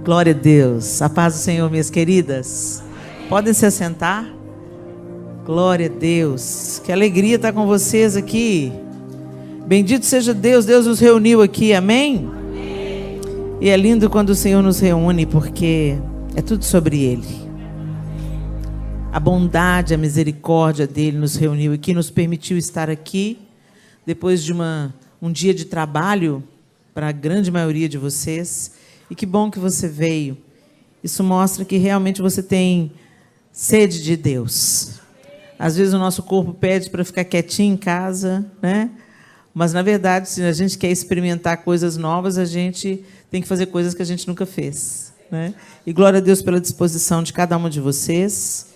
Glória a Deus. A paz do Senhor, minhas queridas. Podem se assentar. Glória a Deus. Que alegria estar com vocês aqui. Bendito seja Deus. Deus nos reuniu aqui. Amém? Amém. E é lindo quando o Senhor nos reúne, porque é tudo sobre Ele. A bondade, a misericórdia dEle nos reuniu aqui, nos permitiu estar aqui, depois de um dia de trabalho, para a grande maioria de vocês. E que bom que você veio. Isso mostra que realmente você tem sede de Deus. Às vezes o nosso corpo pede para ficar quietinho em casa, né? Mas, na verdade, se a gente quer experimentar coisas novas, a gente tem que fazer coisas que a gente nunca fez, né? E glória a Deus pela disposição de cada uma de vocês.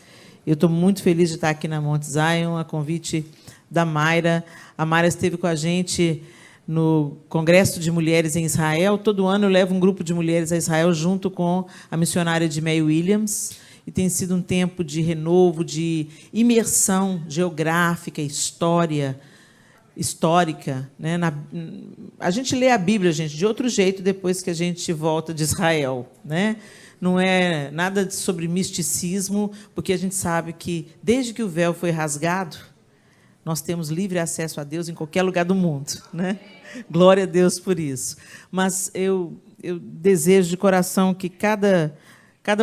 Eu estou muito feliz de estar aqui na Mount Zion, a convite da Mayra. A Mayra esteve com a gente no Congresso de Mulheres em Israel. Todo ano eu levo um grupo de mulheres a Israel junto com a missionária de May Williams. E tem sido um tempo de renovo, de imersão geográfica, histórica. Né? A gente lê a Bíblia, gente, de outro jeito depois que a gente volta de Israel, né? Não é nada sobre misticismo, porque a gente sabe que, desde que o véu foi rasgado, nós temos livre acesso a Deus em qualquer lugar do mundo, né? Glória a Deus por isso. Mas eu desejo de coração que cada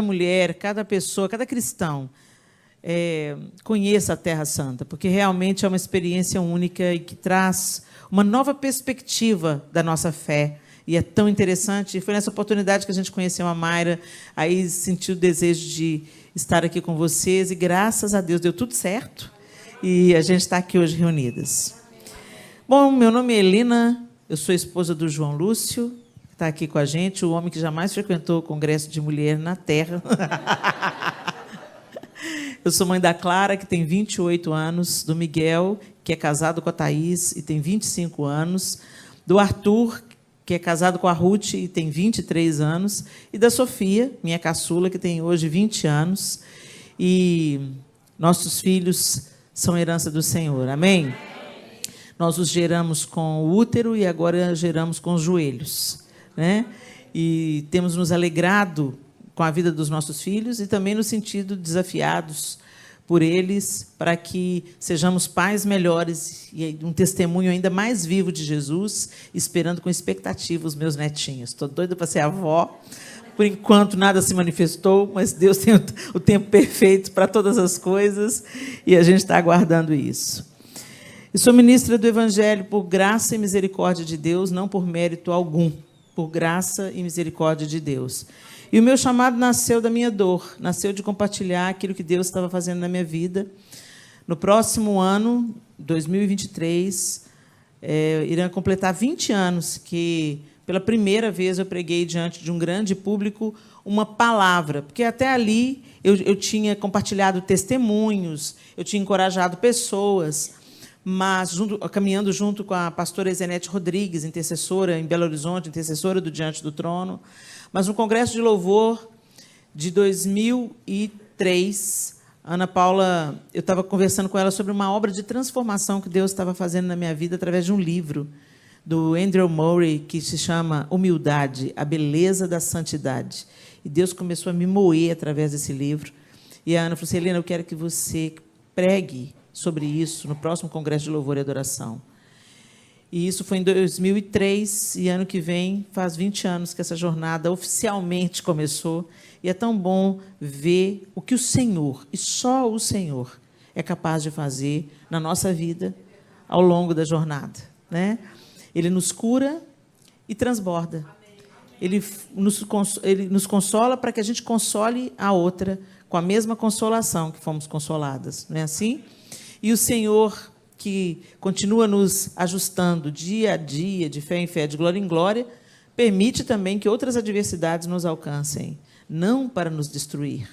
mulher, cada pessoa, cada cristão conheça a Terra Santa, porque realmente é uma experiência única e que traz uma nova perspectiva da nossa fé. E é tão interessante. Foi nessa oportunidade que a gente conheceu a Mayra, aí sentiu o desejo de estar aqui com vocês, e graças a Deus deu tudo certo. E a gente está aqui hoje reunidas. Bom, meu nome é Helena, eu sou esposa do João Lúcio, que está aqui com a gente, o homem que jamais frequentou o Congresso de Mulher na Terra. Eu sou mãe da Clara, que tem 28 anos, do Miguel, que é casado com a Thaís e tem 25 anos, do Arthur, que é casado com a Ruth e tem 23 anos, e da Sofia, minha caçula, que tem hoje 20 anos. E nossos filhos são herança do Senhor. Amém? Nós os geramos com o útero e agora geramos com os joelhos, né? E temos nos alegrado com a vida dos nossos filhos e também no sentido desafiados por eles para que sejamos pais melhores e um testemunho ainda mais vivo de Jesus, esperando com expectativa os meus netinhos. Estou doida para ser avó. Por enquanto, nada se manifestou, mas Deus tem o tempo perfeito para todas as coisas e a gente está aguardando isso. Eu sou ministra do Evangelho por graça e misericórdia de Deus, não por mérito algum, por graça e misericórdia de Deus. E o meu chamado nasceu da minha dor, nasceu de compartilhar aquilo que Deus estava fazendo na minha vida. No próximo ano, 2023, irão completar 20 anos que, pela primeira vez, eu preguei diante de um grande público uma palavra, porque até ali eu tinha compartilhado testemunhos, eu tinha encorajado pessoas, mas caminhando junto com a pastora Ezenete Rodrigues, intercessora em Belo Horizonte, intercessora do Diante do Trono. Mas no Congresso de Louvor de 2003, Ana Paula, eu estava conversando com ela sobre uma obra de transformação que Deus estava fazendo na minha vida através de um livro do Andrew Murray, que se chama Humildade, a Beleza da Santidade. E Deus começou a me moer através desse livro. E a Ana falou assim: Helena, eu quero que você pregue sobre isso no próximo Congresso de Louvor e Adoração. E isso foi em 2003, e ano que vem faz 20 anos que essa jornada oficialmente começou. E é tão bom ver o que o Senhor, e só o Senhor, é capaz de fazer na nossa vida ao longo da jornada, né? Ele nos cura e transborda. Ele nos consola para que a gente console a outra com a mesma consolação que fomos consoladas. Não é assim? E o Senhor, que continua nos ajustando dia a dia, de fé em fé, de glória em glória, permite também que outras adversidades nos alcancem, não para nos destruir,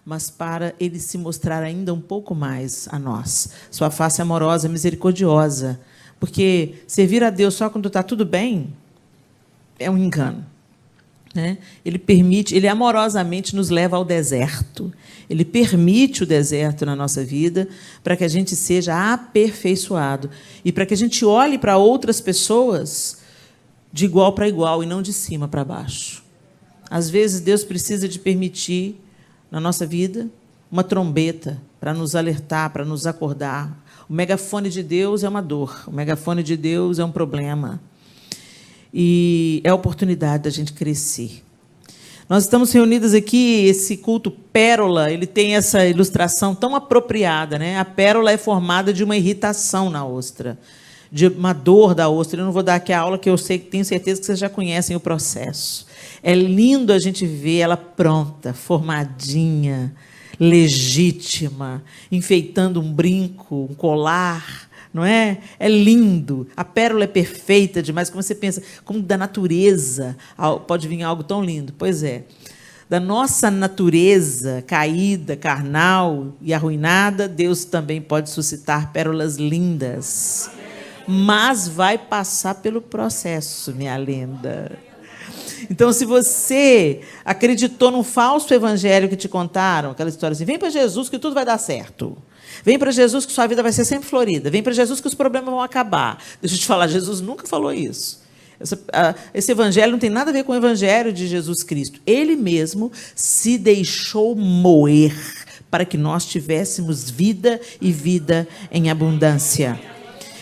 mas para Ele se mostrar ainda um pouco mais a nós. Sua face amorosa, misericordiosa, porque servir a Deus só quando está tudo bem é um engano, né? Ele amorosamente nos leva ao deserto. Ele permite o deserto na nossa vida para que a gente seja aperfeiçoado e para que a gente olhe para outras pessoas de igual para igual e não de cima para baixo. Às vezes Deus precisa de permitir na nossa vida uma trombeta para nos alertar, para nos acordar. O megafone de Deus é uma dor, o megafone de Deus é um problema. E é a oportunidade da gente crescer. Nós estamos reunidas aqui, esse culto pérola, ele tem essa ilustração tão apropriada, né? A pérola é formada de uma irritação na ostra, de uma dor da ostra. Eu não vou dar aqui a aula, que eu sei, tenho certeza que vocês já conhecem o processo. É lindo a gente ver ela pronta, formadinha, legítima, enfeitando um brinco, um colar, não é? É lindo. A pérola é perfeita demais. Como você pensa, como da natureza pode vir algo tão lindo? Pois é. Da nossa natureza caída, carnal e arruinada, Deus também pode suscitar pérolas lindas. Mas vai passar pelo processo, minha linda. Então, se você acreditou num falso evangelho que te contaram, aquela história assim, vem para Jesus que tudo vai dar certo. Vem para Jesus que sua vida vai ser sempre florida. Vem para Jesus que os problemas vão acabar. Deixa eu te falar, Jesus nunca falou isso. Esse evangelho não tem nada a ver com o evangelho de Jesus Cristo. Ele mesmo se deixou moer para que nós tivéssemos vida e vida em abundância.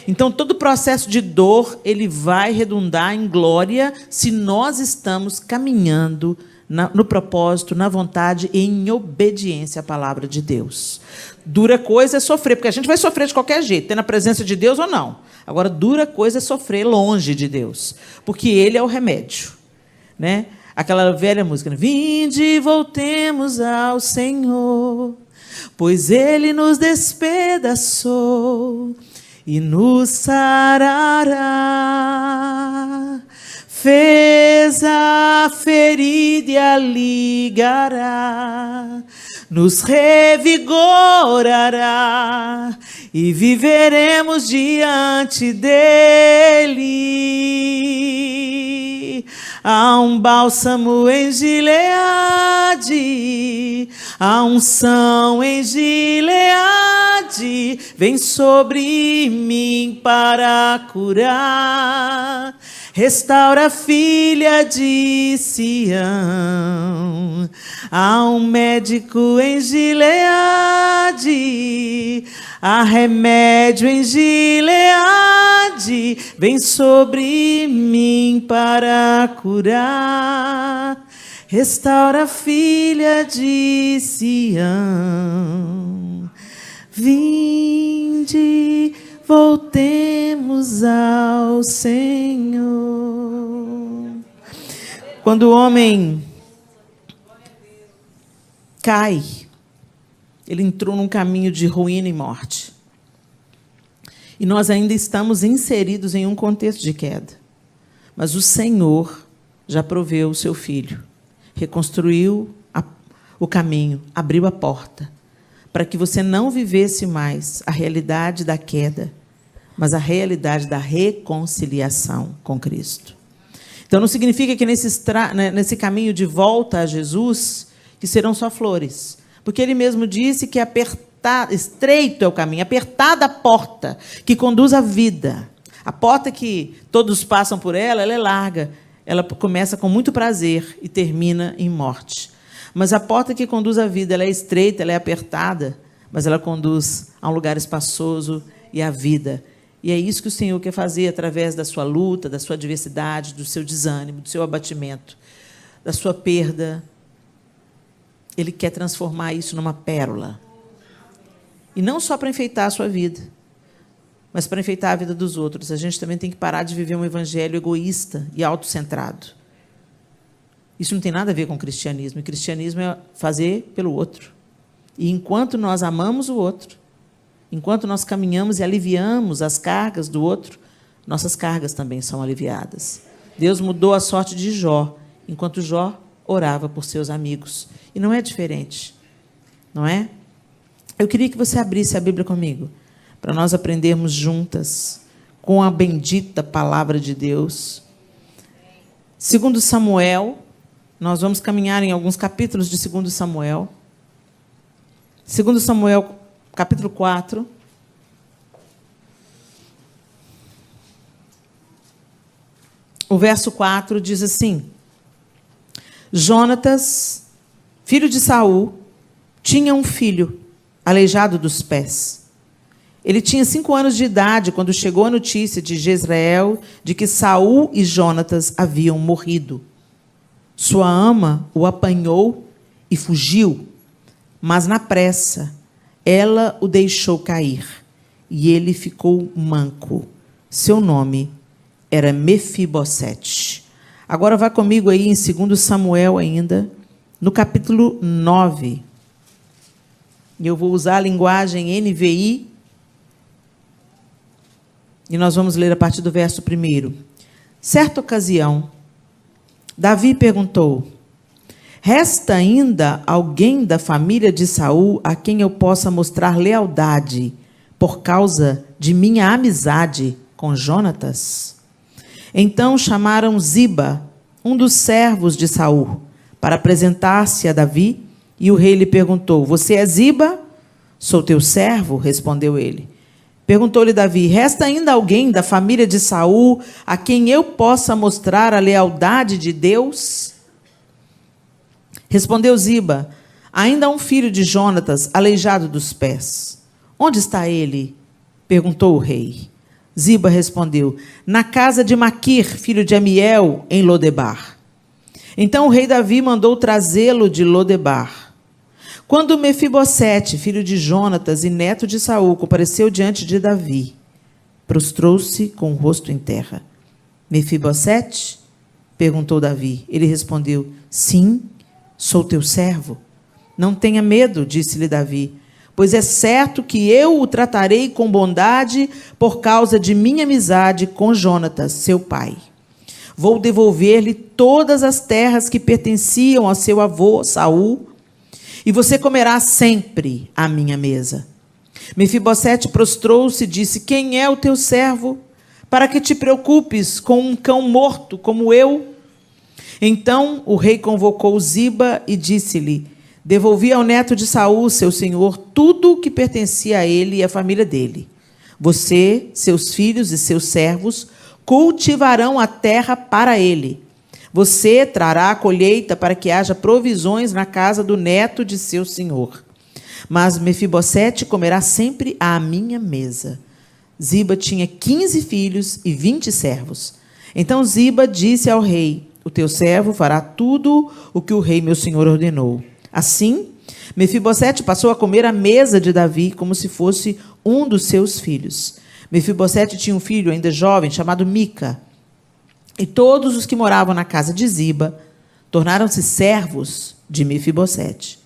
Então, todo processo de dor, ele vai redundar em glória se nós estamos caminhando no propósito, na vontade e em obediência à palavra de Deus. Dura coisa é sofrer, porque a gente vai sofrer de qualquer jeito, tendo a presença de Deus ou não. Agora, dura coisa é sofrer longe de Deus, porque Ele é o remédio, né? Aquela velha música, né? Vinde e voltemos ao Senhor, pois Ele nos despedaçou e nos sarará, fez a ferida e a ligará, nos revigorará e viveremos diante dele. Há um bálsamo em Gileade, há unção em Gileade, vem sobre mim para curar. Restaura a filha de Sião. Há um médico em Gileade, há remédio em Gileade, vem sobre mim para curar. Restaura a filha de Sião. Vinde, voltemos ao Senhor. Quando o homem cai, ele entrou num caminho de ruína e morte. E nós ainda estamos inseridos em um contexto de queda. Mas o Senhor já proveu o seu Filho, reconstruiu o caminho, abriu a porta, para que você não vivesse mais a realidade da queda, mas a realidade da reconciliação com Cristo. Então, não significa que nesse caminho de volta a Jesus, que serão só flores. Porque Ele mesmo disse que estreito é o caminho, apertada a porta que conduz à vida. A porta que todos passam por ela é larga. Ela começa com muito prazer e termina em morte. Mas a porta que conduz à vida, ela é estreita, ela é apertada, mas ela conduz a um lugar espaçoso e à vida. E é isso que o Senhor quer fazer através da sua luta, da sua adversidade, do seu desânimo, do seu abatimento, da sua perda. Ele quer transformar isso numa pérola. E não só para enfeitar a sua vida, mas para enfeitar a vida dos outros. A gente também tem que parar de viver um evangelho egoísta e autocentrado. Isso não tem nada a ver com o cristianismo. O cristianismo é fazer pelo outro. E enquanto nós amamos o outro, enquanto nós caminhamos e aliviamos as cargas do outro, nossas cargas também são aliviadas. Deus mudou a sorte de Jó, enquanto Jó orava por seus amigos. E não é diferente, não é? Eu queria que você abrisse a Bíblia comigo, para nós aprendermos juntas com a bendita palavra de Deus. 2 Samuel, nós vamos caminhar em alguns capítulos de 2 Samuel. 2 Samuel, capítulo 4. O verso 4 diz assim: Jonatas, filho de Saul, tinha um filho, aleijado dos pés. Ele tinha 5 anos de idade quando chegou a notícia de Jezreel de que Saul e Jonatas haviam morrido. Sua ama o apanhou e fugiu, mas na pressa ela o deixou cair e ele ficou manco. Seu nome era Mefibosete. Agora vá comigo aí em 2 Samuel ainda, no capítulo 9. Eu vou usar a linguagem NVI e nós vamos ler a partir do verso 1. Certa ocasião, Davi perguntou: resta ainda alguém da família de Saul a quem eu possa mostrar lealdade por causa de minha amizade com Jonatas? Então chamaram Ziba, um dos servos de Saul, para apresentar-se a Davi, e o rei lhe perguntou: você é Ziba? Sou teu servo, respondeu ele. Perguntou-lhe Davi: resta ainda alguém da família de Saul a quem eu possa mostrar a lealdade de Deus? Respondeu Ziba: ainda há um filho de Jonatas, aleijado dos pés. Onde está ele? Perguntou o rei. Ziba respondeu: na casa de Maquir, filho de Amiel, em Lodebar. Então o rei Davi mandou trazê-lo de Lodebar. Quando Mefibosete, filho de Jonatas e neto de Saul, compareceu diante de Davi, prostrou-se com o rosto em terra. Mefibosete? Perguntou Davi. Ele respondeu: sim, sou teu servo. Não tenha medo, disse-lhe Davi, pois é certo que eu o tratarei com bondade por causa de minha amizade com Jonatas, seu pai. Vou devolver-lhe todas as terras que pertenciam a seu avô Saul, e você comerá sempre à minha mesa. Mefibosete prostrou-se e disse: quem é o teu servo, para que te preocupes com um cão morto como eu? Então o rei convocou Ziba e disse-lhe: devolvi ao neto de Saul, seu senhor, tudo o que pertencia a ele e à família dele. Você, seus filhos e seus servos cultivarão a terra para ele. Você trará a colheita para que haja provisões na casa do neto de seu senhor. Mas Mefibosete comerá sempre à minha mesa. Ziba tinha 15 filhos e 20 servos. Então Ziba disse ao rei: o teu servo fará tudo o que o rei meu senhor ordenou. Assim, Mefibosete passou a comer à mesa de Davi como se fosse um dos seus filhos. Mefibosete tinha um filho ainda jovem chamado Mica. E todos os que moravam na casa de Ziba tornaram-se servos de Mefibosete.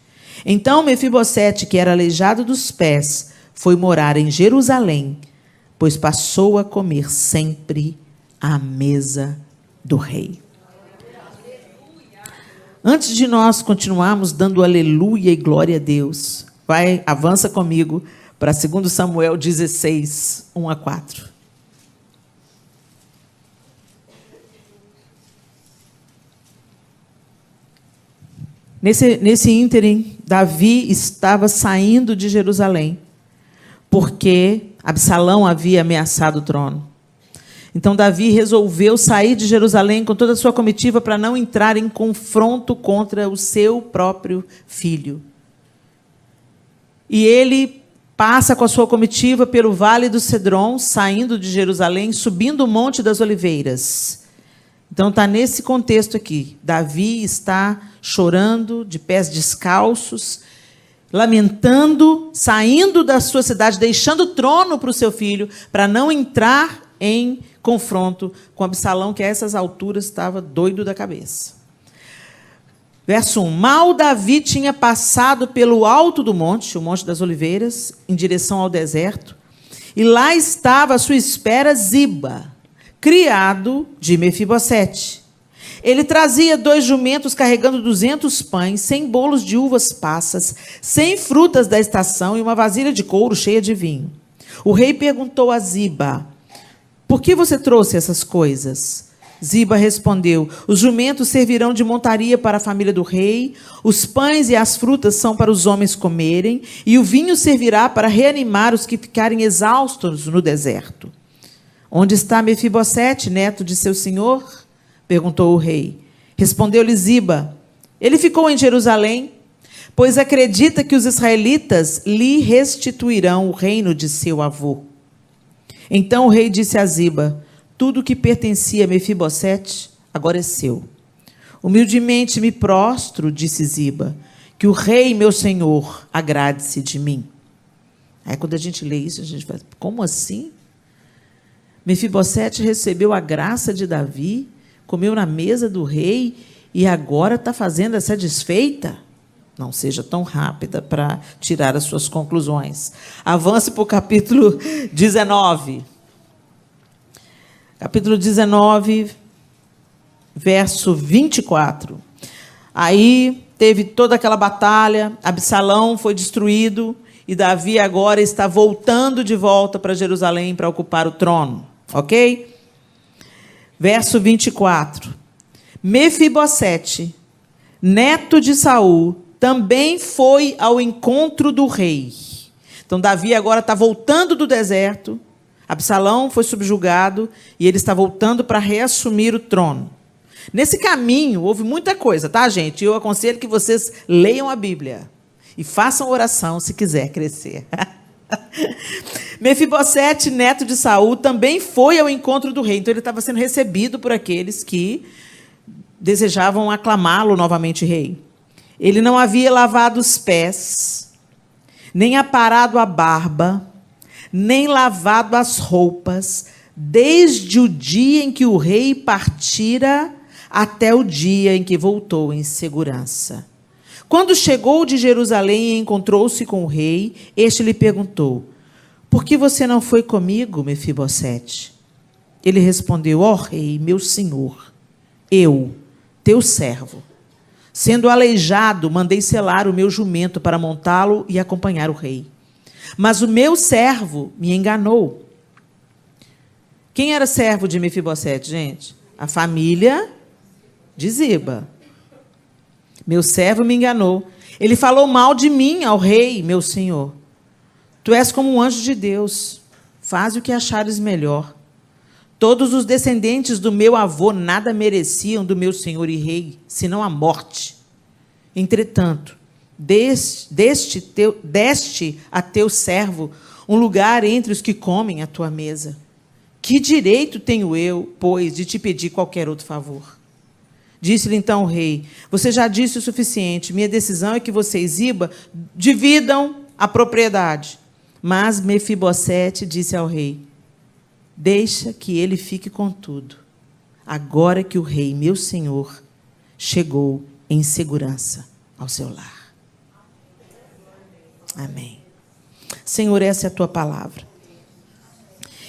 Então Mefibosete, que era aleijado dos pés, foi morar em Jerusalém, pois passou a comer sempre à mesa do rei. Antes de nós continuarmos dando aleluia e glória a Deus, avança comigo para 2 Samuel 16, 1 a 4. Nesse ínterim, Davi estava saindo de Jerusalém, porque Absalão havia ameaçado o trono. Então Davi resolveu sair de Jerusalém com toda a sua comitiva para não entrar em confronto contra o seu próprio filho. E ele passa com a sua comitiva pelo Vale do Cedron, saindo de Jerusalém, subindo o Monte das Oliveiras. Então está nesse contexto aqui. Davi está chorando, de pés descalços, lamentando, saindo da sua cidade, deixando o trono para o seu filho, para não entrar em confronto com Absalão, que a essas alturas estava doido da cabeça. Verso 1. Mal Davi tinha passado pelo alto do monte, o Monte das Oliveiras, em direção ao deserto, e lá estava à sua espera Ziba, criado de Mefibosete. Ele trazia 2 jumentos carregando 200 pães, 100 bolos de uvas passas, 100 frutas da estação e uma vasilha de couro cheia de vinho. O rei perguntou a Ziba: por que você trouxe essas coisas? Ziba respondeu: os jumentos servirão de montaria para a família do rei, os pães e as frutas são para os homens comerem, e o vinho servirá para reanimar os que ficarem exaustos no deserto. Onde está Mefibosete, neto de seu senhor? Perguntou o rei. Respondeu-lhe Ziba: Ele ficou em Jerusalém, pois acredita que os israelitas lhe restituirão o reino de seu avô. Então o rei disse a Ziba: tudo que pertencia a Mefibosete agora é seu. Humildemente me prostro, disse Ziba, que o rei, meu senhor, agrade-se de mim. Aí quando a gente lê isso, a gente fala: como assim? Mefibosete recebeu a graça de Davi, comeu na mesa do rei e agora está fazendo essa desfeita? Não seja tão rápida para tirar as suas conclusões. Avance para o capítulo 19. Capítulo 19, verso 24. Aí teve toda aquela batalha, Absalão foi destruído e Davi agora está voltando de volta para Jerusalém para ocupar o trono. Ok? Verso 24. Mefibosete, neto de Saul, também foi ao encontro do rei. Então, Davi agora está voltando do deserto. Absalão foi subjugado e ele está voltando para reassumir o trono. Nesse caminho, houve muita coisa, tá, gente? Eu aconselho que vocês leiam a Bíblia e façam oração se quiser crescer. Mefibosete, neto de Saul, também foi ao encontro do rei. Então, ele estava sendo recebido por aqueles que desejavam aclamá-lo novamente rei. Ele não havia lavado os pés, nem aparado a barba, nem lavado as roupas, desde o dia em que o rei partira até o dia em que voltou em segurança. Quando chegou de Jerusalém e encontrou-se com o rei, este lhe perguntou: por que você não foi comigo, Mefibosete? Ele respondeu: ó rei, meu senhor, eu, teu servo, sendo aleijado, mandei selar o meu jumento para montá-lo e acompanhar o rei. Mas o meu servo me enganou. Quem era servo de Mefibosete, gente? A família de Ziba. Meu servo me enganou. Ele falou mal de mim ao rei, meu senhor. Tu és como um anjo de Deus. Faz o que achares melhor. Todos os descendentes do meu avô nada mereciam do meu senhor e rei, senão a morte. Entretanto, deste a teu servo um lugar entre os que comem à tua mesa. Que direito tenho eu, pois, de te pedir qualquer outro favor? Disse-lhe então o rei: você já disse o suficiente. Minha decisão é que vocês, Ziba, dividam a propriedade. Mas Mefibosete disse ao rei: deixa que ele fique com tudo, agora que o rei, meu senhor, chegou em segurança ao seu lar. Amém. Senhor, essa é a tua palavra.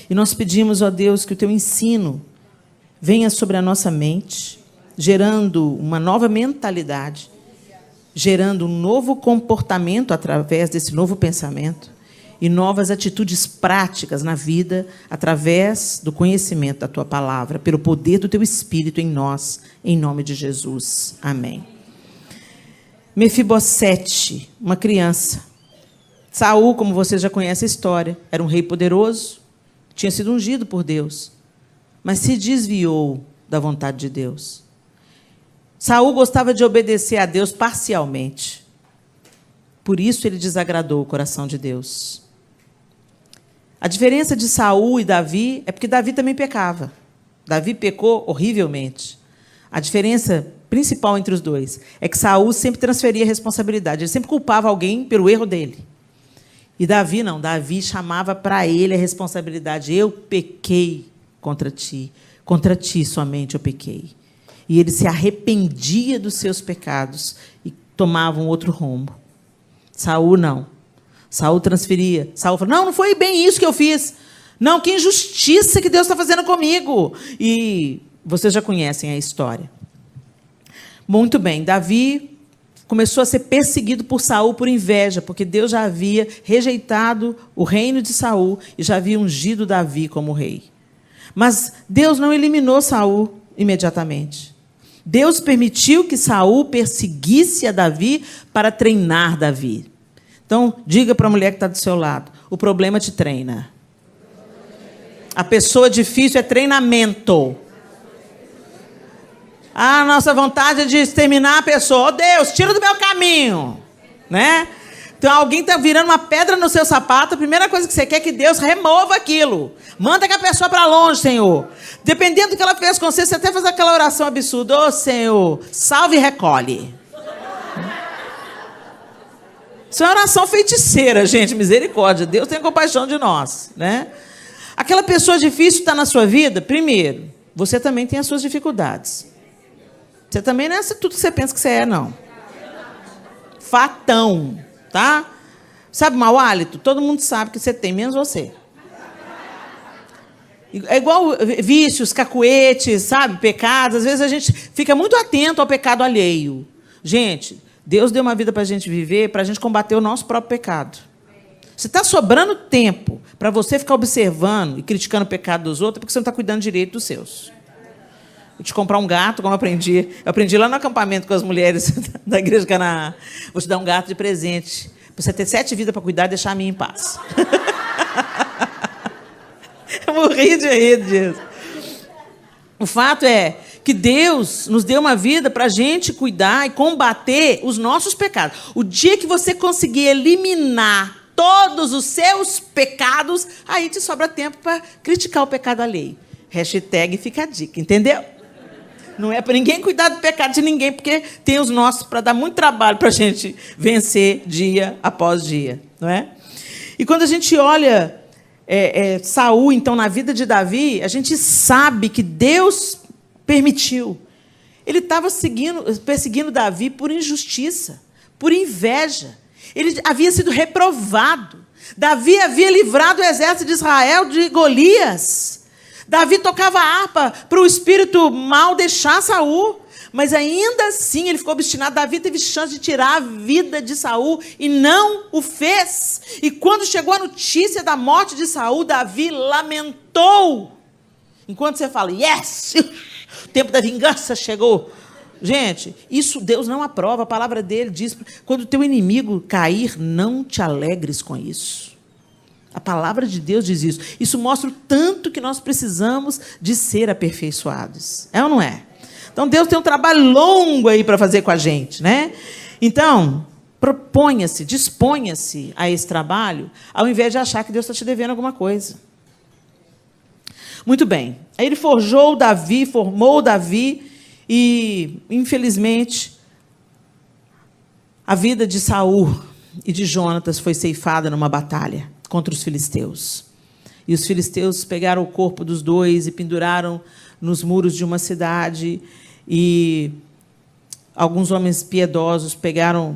E nós pedimos, ó Deus, que o teu ensino venha sobre a nossa mente, gerando uma nova mentalidade, gerando um novo comportamento através desse novo pensamento e novas atitudes práticas na vida através do conhecimento da tua palavra, pelo poder do teu Espírito em nós, em nome de Jesus. Amém. Mefibosete, uma criança. Saul, como você já conhece a história, era um rei poderoso, tinha sido ungido por Deus, mas se desviou da vontade de Deus. Saul gostava de obedecer a Deus parcialmente. Por isso ele desagradou o coração de Deus. A diferença de Saul e Davi é porque Davi também pecava. Davi pecou horrivelmente. A diferença principal entre os dois é que Saul sempre transferia a responsabilidade. Ele sempre culpava alguém pelo erro dele. E Davi não. Davi chamava para ele a responsabilidade. Eu pequei contra ti somente eu pequei. E ele se arrependia dos seus pecados e tomava um outro rumo. Saul não. Saul transferia. Saul falou: não foi bem isso que eu fiz. Não, que injustiça que Deus está fazendo comigo. E vocês já conhecem a história. Muito bem, Davi começou a ser perseguido por Saul por inveja, porque Deus já havia rejeitado o reino de Saul e já havia ungido Davi como rei. Mas Deus não eliminou Saul imediatamente. Deus permitiu que Saul perseguisse a Davi para treinar Davi. Então, diga para a mulher que está do seu lado: o problema te treina. A pessoa difícil é treinamento. A nossa vontade é de exterminar a pessoa. Oh, Deus, tira do meu caminho. Né? Então, alguém está virando uma pedra no seu sapato, a primeira coisa que você quer é que Deus remova aquilo. Manda que a pessoa para longe, Senhor. Dependendo do que ela fez com você, você até faz aquela oração absurda. Ô, Senhor, salve e recolhe. Isso é uma oração feiticeira, gente, misericórdia. Deus tem compaixão de nós, né? Aquela pessoa difícil está na sua vida, primeiro, você também tem as suas dificuldades. Você também não é tudo que você pensa que você é, não. Fatão, tá? Sabe mau hálito? Todo mundo sabe que você tem, menos você. É igual vícios, cacuetes, sabe? Pecados. Às vezes a gente fica muito atento ao pecado alheio. Gente, Deus deu uma vida para a gente viver, para a gente combater o nosso próprio pecado. Se está sobrando tempo para você ficar observando e criticando o pecado dos outros, é porque você não está cuidando direito dos seus. Vou te comprar um gato, como eu aprendi. Eu aprendi lá no acampamento com as mulheres da igreja de Canaã. Vou te dar um gato de presente. Para você ter 7 vidas para cuidar e deixar a minha em paz. Eu morri de rir disso. O fato é que Deus nos deu uma vida para a gente cuidar e combater os nossos pecados. O dia que você conseguir eliminar todos os seus pecados, aí te sobra tempo para criticar o pecado alheio. Hashtag fica a dica, entendeu? Não é para ninguém cuidar do pecado de ninguém, porque tem os nossos para dar muito trabalho para a gente vencer dia após dia, não é? E quando a gente olha Saul, então, na vida de Davi, a gente sabe que Deus permitiu. Ele estava perseguindo Davi por injustiça, por inveja. Ele havia sido reprovado. Davi havia livrado o exército de Israel de Golias. Davi tocava harpa para o espírito mal deixar Saul, mas ainda assim ele ficou obstinado. Davi teve chance de tirar a vida de Saul e não o fez. E quando chegou a notícia da morte de Saul, Davi lamentou. Enquanto você fala, yes, o tempo da vingança chegou. Gente, isso Deus não aprova. A palavra dele diz, quando o teu inimigo cair, não te alegres com isso. A palavra de Deus diz isso. Isso mostra o tanto que nós precisamos de ser aperfeiçoados. É ou não é? Então, Deus tem um trabalho longo aí para fazer com a gente, né? Então, proponha-se, disponha-se a esse trabalho, ao invés de achar que Deus está te devendo alguma coisa. Muito bem. Aí ele formou Davi, e, infelizmente, a vida de Saul e de Jonatas foi ceifada numa batalha contra os filisteus. E os filisteus pegaram o corpo dos dois e penduraram nos muros de uma cidade, e alguns homens piedosos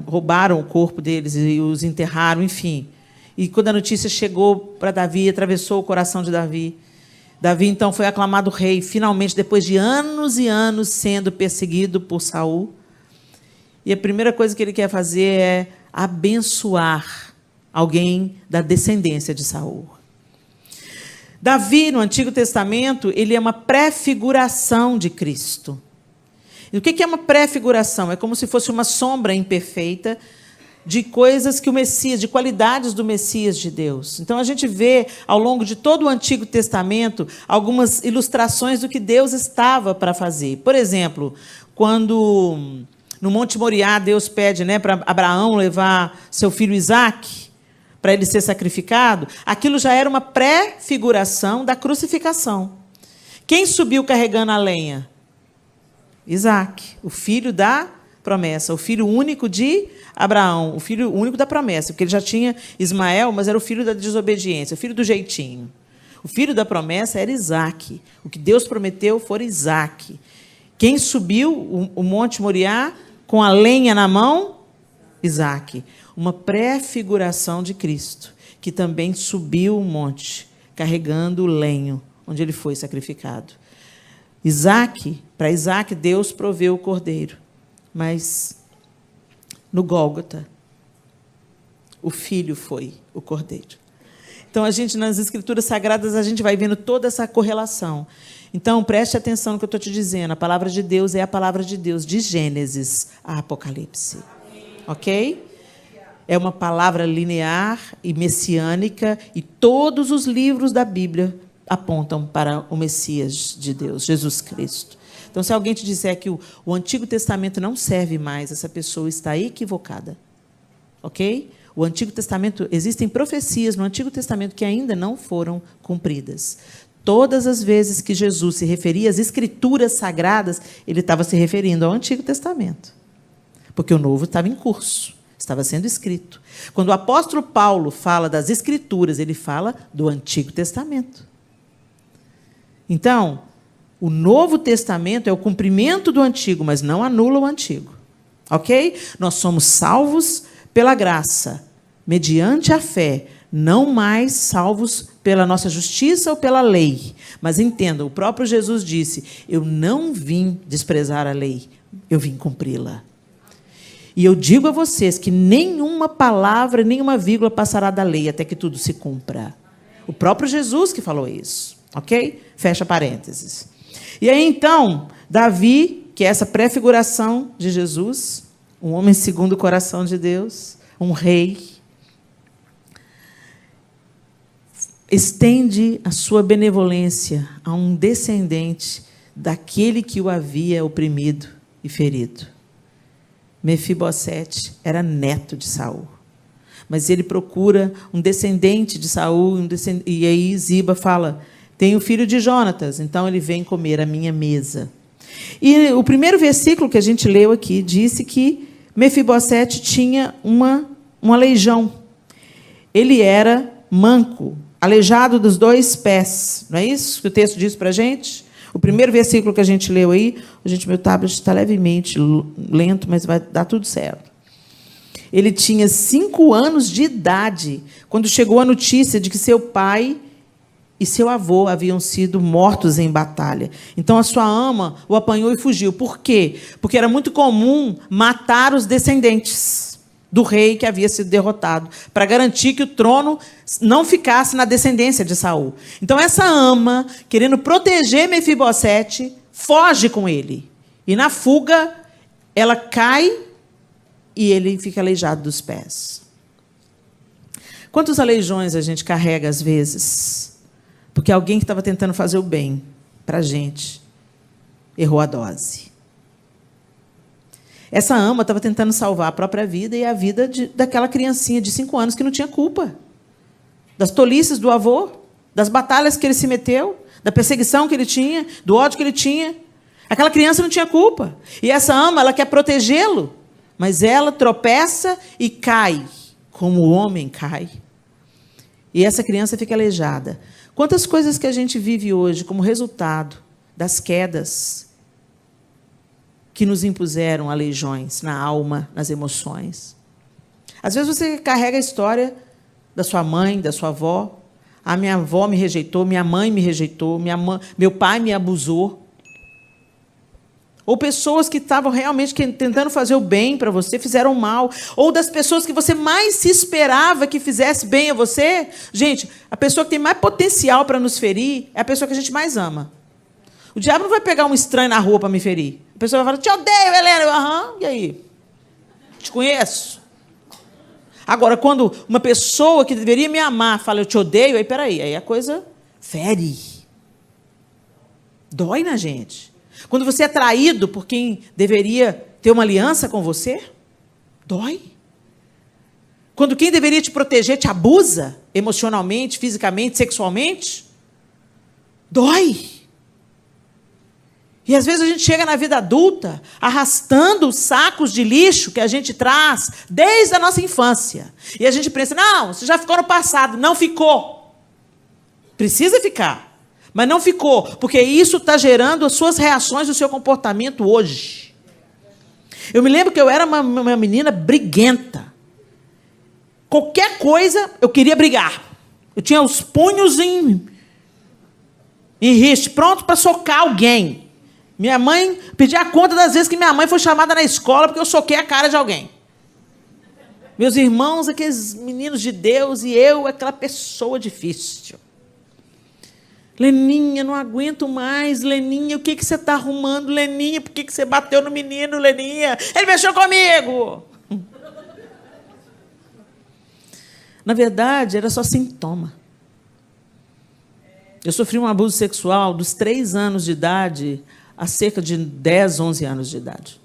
roubaram o corpo deles e os enterraram, enfim. E quando a notícia chegou para Davi, atravessou o coração de Davi, Davi, então, foi aclamado rei, finalmente, depois de anos e anos sendo perseguido por Saul. E a primeira coisa que ele quer fazer é abençoar alguém da descendência de Saul. Davi, no Antigo Testamento, ele é uma prefiguração de Cristo. E o que é uma prefiguração? É como se fosse uma sombra imperfeita de coisas que o Messias, de qualidades do Messias de Deus. Então, a gente vê, ao longo de todo o Antigo Testamento, algumas ilustrações do que Deus estava para fazer. Por exemplo, quando no Monte Moriá, Deus pede, né, para Abraão levar seu filho Isaque, para ele ser sacrificado, aquilo já era uma pré-figuração da crucificação. Quem subiu carregando a lenha? Isaque, o filho da promessa, o filho único de Abraão, o filho único da promessa, porque ele já tinha Ismael, mas era o filho da desobediência, o filho do jeitinho. O filho da promessa era Isaque. O que Deus prometeu foi Isaque. Quem subiu o Monte Moriá com a lenha na mão? Isaque. Uma pré-figuração de Cristo, que também subiu o monte, carregando o lenho, onde ele foi sacrificado. Para Isaque, Deus proveu o cordeiro, mas no Gólgota, o filho foi o cordeiro. Então, nas Escrituras Sagradas, a gente vai vendo toda essa correlação. Então, preste atenção no que eu estou te dizendo. A palavra de Deus é a palavra de Deus, de Gênesis a Apocalipse. Ok? É uma palavra linear e messiânica, e todos os livros da Bíblia apontam para o Messias de Deus, Jesus Cristo. Então, se alguém te disser que o Antigo Testamento não serve mais, essa pessoa está equivocada. Ok? O Antigo Testamento, existem profecias no Antigo Testamento que ainda não foram cumpridas. Todas as vezes que Jesus se referia às Escrituras Sagradas, ele estava se referindo ao Antigo Testamento. Porque o Novo estava em curso, estava sendo escrito. Quando o apóstolo Paulo fala das Escrituras, ele fala do Antigo Testamento. Então, o Novo Testamento é o cumprimento do Antigo, mas não anula o Antigo. Ok? Nós somos salvos pela graça, mediante a fé, não mais salvos pela nossa justiça ou pela lei. Mas entenda, o próprio Jesus disse, eu não vim desprezar a lei, eu vim cumpri-la. E eu digo a vocês que nenhuma palavra, nenhuma vírgula passará da lei até que tudo se cumpra. O próprio Jesus que falou isso. Ok? Fecha parênteses. E aí, então, Davi, que é essa prefiguração de Jesus, um homem segundo o coração de Deus, um rei, estende a sua benevolência a um descendente daquele que o havia oprimido e ferido. Mefibosete era neto de Saul. Mas ele procura um descendente de Saul, e aí Ziba fala, tem o filho de Jonatas, então ele vem comer a minha mesa. E o primeiro versículo que a gente leu aqui disse que Mefibosete tinha uma aleijão. Ele era manco, aleijado dos 2 pés. Não é isso que o texto diz para a gente? O primeiro versículo que a gente leu aí, meu tablet está levemente lento, mas vai dar tudo certo. Ele tinha 5 anos de idade quando chegou a notícia de que seu pai e seu avô haviam sido mortos em batalha. Então, a sua ama o apanhou e fugiu. Por quê? Porque era muito comum matar os descendentes do rei que havia sido derrotado, para garantir que o trono não ficasse na descendência de Saul. Então, essa ama, querendo proteger Mefibosete, foge com ele. E, na fuga, ela cai e ele fica aleijado dos pés. Quantos aleijões a gente carrega, às vezes? Porque alguém que estava tentando fazer o bem para a gente errou a dose. Essa ama estava tentando salvar a própria vida e a vida daquela criancinha de 5 anos que não tinha culpa. Das tolices do avô, das batalhas que ele se meteu, da perseguição que ele tinha, do ódio que ele tinha. Aquela criança não tinha culpa. E essa ama, ela quer protegê-lo, mas ela tropeça e cai, como o homem cai. E essa criança fica aleijada. Quantas coisas que a gente vive hoje como resultado das quedas que nos impuseram aleijões na alma, nas emoções. Às vezes você carrega a história da sua mãe, da sua avó. A minha avó me rejeitou, minha mãe me rejeitou, meu pai me abusou. Ou pessoas que estavam realmente tentando fazer o bem para você, fizeram mal. Ou das pessoas que você mais se esperava que fizesse bem a você. Gente, a pessoa que tem mais potencial para nos ferir é a pessoa que a gente mais ama. O diabo não vai pegar um estranho na rua para me ferir. A pessoa vai falar, te odeio, Helena. Aham, e aí? Te conheço. Agora, quando uma pessoa que deveria me amar fala, eu te odeio, aí, peraí, aí a coisa fere. Dói na gente. Quando você é traído por quem deveria ter uma aliança com você, dói. Quando quem deveria te proteger te abusa, emocionalmente, fisicamente, sexualmente, dói. E, às vezes, a gente chega na vida adulta arrastando os sacos de lixo que a gente traz desde a nossa infância. E a gente pensa, não, você já ficou no passado. Não ficou. Precisa ficar. Mas não ficou, porque isso está gerando as suas reações, o seu comportamento hoje. Eu me lembro que eu era uma menina briguenta. Qualquer coisa, eu queria brigar. Eu tinha os punhos em riste, pronto para socar alguém. Minha mãe pedia a conta das vezes que minha mãe foi chamada na escola porque eu soquei a cara de alguém. Meus irmãos, aqueles meninos de Deus, e eu, aquela pessoa difícil. Leninha, não aguento mais, Leninha, o que você está arrumando, Leninha? Por que você bateu no menino, Leninha? Ele mexeu comigo! Na verdade, era só sintoma. Eu sofri um abuso sexual dos 3 anos de idade há cerca de 10, 11 anos de idade.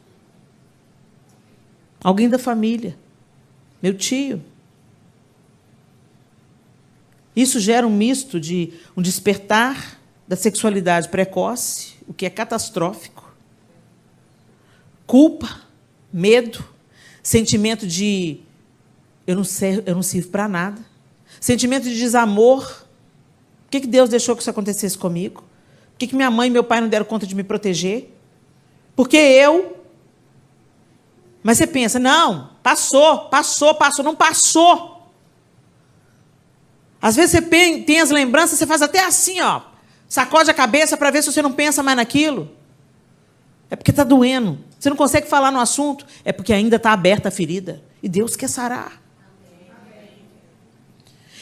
Alguém da família, meu tio. Isso gera um misto de um despertar da sexualidade precoce, o que é catastrófico, culpa, medo, sentimento de eu não sirvo para nada, sentimento de desamor. Por que Deus deixou que isso acontecesse comigo? Por que minha mãe e meu pai não deram conta de me proteger? Porque eu... Mas você pensa, não, passou, não passou. Às vezes você tem as lembranças, você faz até assim, ó, sacode a cabeça para ver se você não pensa mais naquilo. É porque está doendo. Você não consegue falar no assunto, é porque ainda está aberta a ferida. E Deus quer sarar.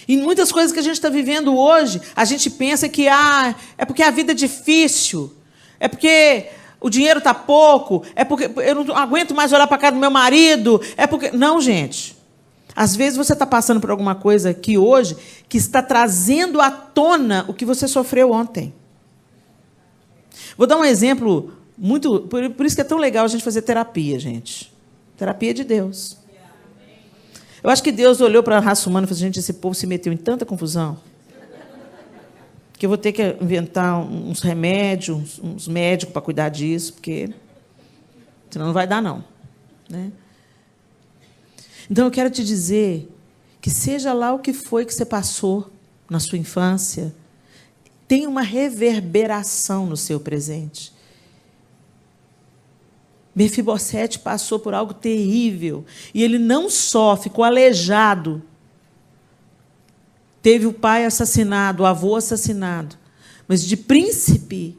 E muitas coisas que a gente está vivendo hoje, a gente pensa que é porque a vida é difícil, é porque o dinheiro está pouco, é porque eu não aguento mais olhar para a cara do meu marido, é porque... Não, gente. Às vezes você está passando por alguma coisa aqui hoje que está trazendo à tona o que você sofreu ontem. Vou dar um exemplo muito... Por isso que é tão legal a gente fazer terapia, gente. Terapia de Deus. Eu acho que Deus olhou para a raça humana e falou: gente, esse povo se meteu em tanta confusão que eu vou ter que inventar uns remédios, uns médicos para cuidar disso, porque senão não vai dar, não. Né? Então, eu quero te dizer que, seja lá o que foi que você passou na sua infância, tem uma reverberação no seu presente. Mefibosete passou por algo terrível, e ele não só ficou aleijado, teve o pai assassinado, o avô assassinado, mas de príncipe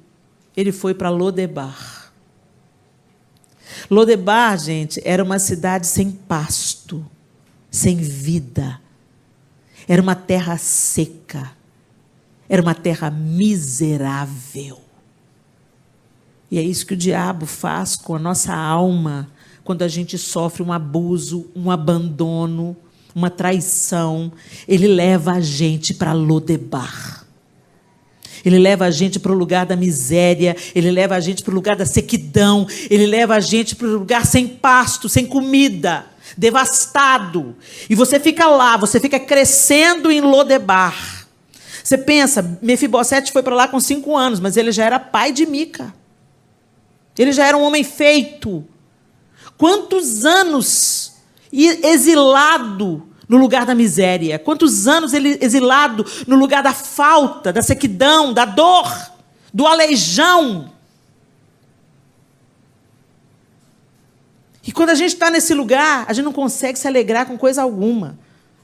ele foi para Lodebar. Lodebar, gente, era uma cidade sem pasto, sem vida. Era uma terra seca. Era uma terra miserável. E é isso que o diabo faz com a nossa alma quando a gente sofre um abuso, um abandono, uma traição. Ele leva a gente para Lodebar. Ele leva a gente para o lugar da miséria, ele leva a gente para o lugar da sequidão, ele leva a gente para o lugar sem pasto, sem comida, devastado. E você fica lá, você fica crescendo em Lodebar. Você pensa, Mefibosete foi para lá com 5 anos, mas ele já era pai de Mica. Ele já era um homem feito. Quantos anos exilado no lugar da miséria? Quantos anos ele exilado no lugar da falta, da sequidão, da dor, do aleijão? E quando a gente está nesse lugar, a gente não consegue se alegrar com coisa alguma.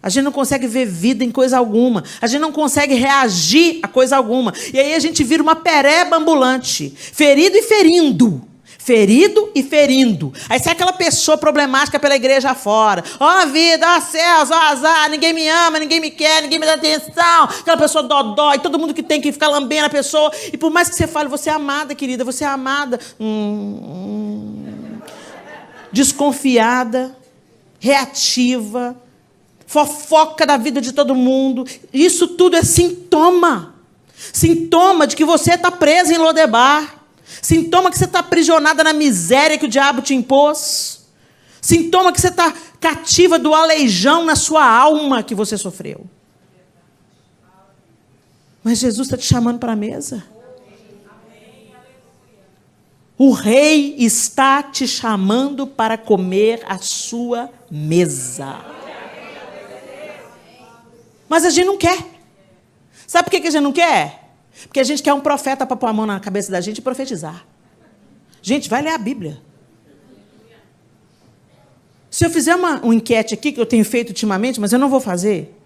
A gente não consegue ver vida em coisa alguma. A gente não consegue reagir a coisa alguma. E aí a gente vira uma pereba ambulante, ferido e ferindo. Ferido e ferindo. Aí sai aquela pessoa problemática pela igreja afora. Ó vida, ó céus, ó azar, ninguém me ama, ninguém me quer, ninguém me dá atenção. Aquela pessoa dodói, todo mundo que tem que ficar lambendo a pessoa. E por mais que você fale, você é amada, querida, você é amada. Desconfiada, reativa, fofoca da vida de todo mundo. Isso tudo é sintoma. Sintoma de que você está presa em Lodebar. Sintoma que você está aprisionada na miséria que o diabo te impôs. Sintoma que você está cativa do aleijão na sua alma que você sofreu. Mas Jesus está te chamando para a mesa. O rei está te chamando para comer a sua mesa. Mas a gente não quer. Sabe por que a gente não quer? Porque a gente quer um profeta para pôr a mão na cabeça da gente e profetizar. Gente, vai ler a Bíblia. Se eu fizer uma enquete aqui, que eu tenho feito ultimamente, mas eu não vou fazer,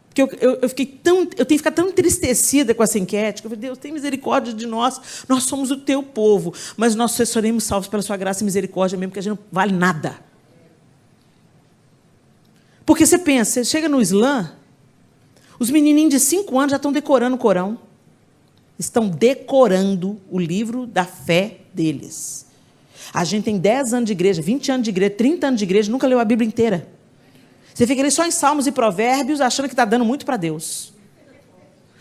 porque eu tenho que ficar tão entristecida com essa enquete, que eu falei: Deus, tem misericórdia de nós somos o teu povo, mas nós seremos salvos pela sua graça e misericórdia mesmo, porque a gente não vale nada. Porque você pensa, você chega no Islã, os menininhos de 5 anos já estão decorando o Corão. Estão decorando o livro da fé deles. A gente tem 10 anos de igreja, 20 anos de igreja, 30 anos de igreja, nunca leu a Bíblia inteira. Você fica ali só em Salmos e Provérbios, achando que está dando muito para Deus.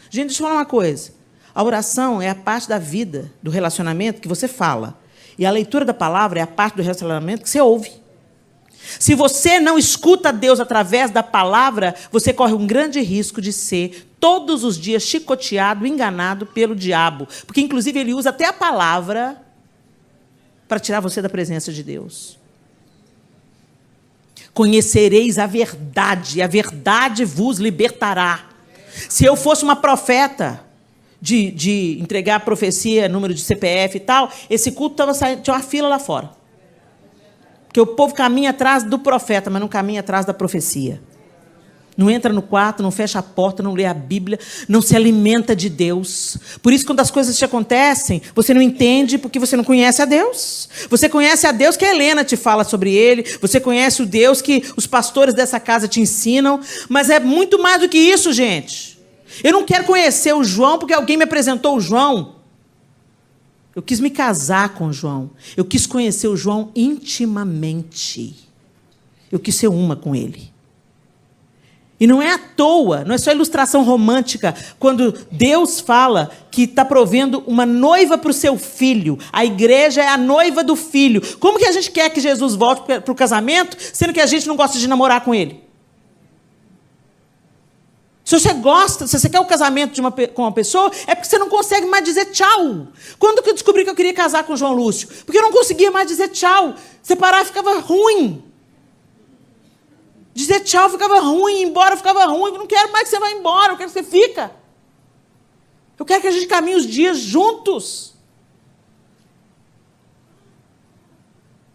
Gente, deixa eu falar uma coisa. A oração é a parte da vida, do relacionamento que você fala. E a leitura da palavra é a parte do relacionamento que você ouve. Se você não escuta Deus através da palavra, você corre um grande risco de ser, todos os dias, chicoteado, enganado pelo diabo. Porque, inclusive, ele usa até a palavra para tirar você da presença de Deus. Conhecereis a verdade vos libertará. Se eu fosse uma profeta de entregar a profecia, número de CPF e tal, esse culto estava saindo, tinha uma fila lá fora. Porque o povo caminha atrás do profeta, mas não caminha atrás da profecia. Não entra no quarto, não fecha a porta, não lê a Bíblia, não se alimenta de Deus. Por isso, quando as coisas te acontecem, você não entende porque você não conhece a Deus. Você conhece a Deus que a Helena te fala sobre ele, você conhece o Deus que os pastores dessa casa te ensinam, mas é muito mais do que isso, gente. Eu não quero conhecer o João porque alguém me apresentou o João. Eu quis me casar com o João. Eu quis conhecer o João intimamente. Eu quis ser uma com ele. E não é à toa, não é só ilustração romântica, quando Deus fala que está provendo uma noiva para o seu filho. A igreja é a noiva do filho. Como que a gente quer que Jesus volte para o casamento, sendo que a gente não gosta de namorar com ele? Se você gosta, se você quer o casamento com uma pessoa, é porque você não consegue mais dizer tchau. Quando que eu descobri que eu queria casar com o João Lúcio? Porque eu não conseguia mais dizer tchau. Separar ficava ruim. Dizer tchau ficava ruim, ir embora ficava ruim. Eu não quero mais que você vá embora, eu quero que você fica. Eu quero que a gente caminhe os dias juntos.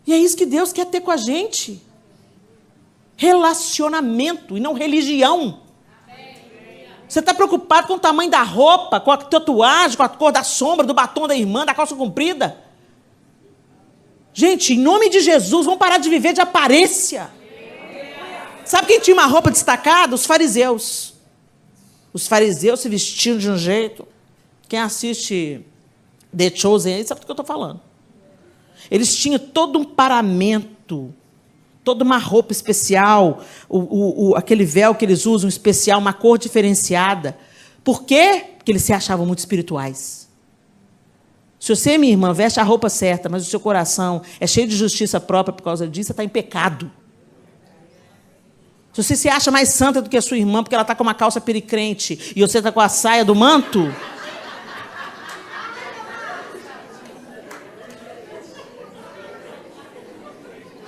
E é isso que Deus quer ter com a gente. Relacionamento e não religião. Você está preocupado com o tamanho da roupa, com a tatuagem, com a cor da sombra, do batom da irmã, da calça comprida? Gente, em nome de Jesus, vamos parar de viver de aparência. Sabe quem tinha uma roupa destacada? Os fariseus. Os fariseus se vestiam de um jeito. Quem assiste The Chosen aí sabe do que eu estou falando. Eles tinham todo um paramento, toda uma roupa especial, aquele véu que eles usam especial, uma cor diferenciada. Por quê? Porque eles se achavam muito espirituais. Se você, minha irmã, veste a roupa certa, mas o seu coração é cheio de justiça própria por causa disso, você está em pecado. Se você se acha mais santa do que a sua irmã, porque ela está com uma calça pericrente e você está com a saia do manto...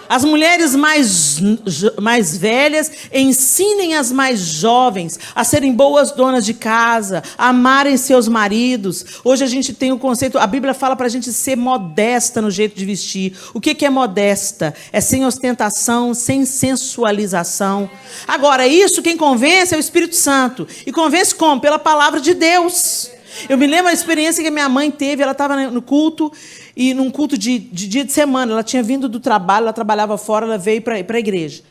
As mulheres mais velhas ensinem as mais jovens a serem boas donas de casa, a amarem seus maridos. Hoje a gente tem o conceito, a Bíblia fala para a gente ser modesta no jeito de vestir. O que é modesta? É sem ostentação, sem sensualização. Agora, isso quem convence é o Espírito Santo. E convence como? Pela palavra de Deus. Eu me lembro da experiência que a minha mãe teve, ela estava no culto, e num culto de dia de semana, ela tinha vindo do trabalho, ela trabalhava fora, ela veio para a igreja.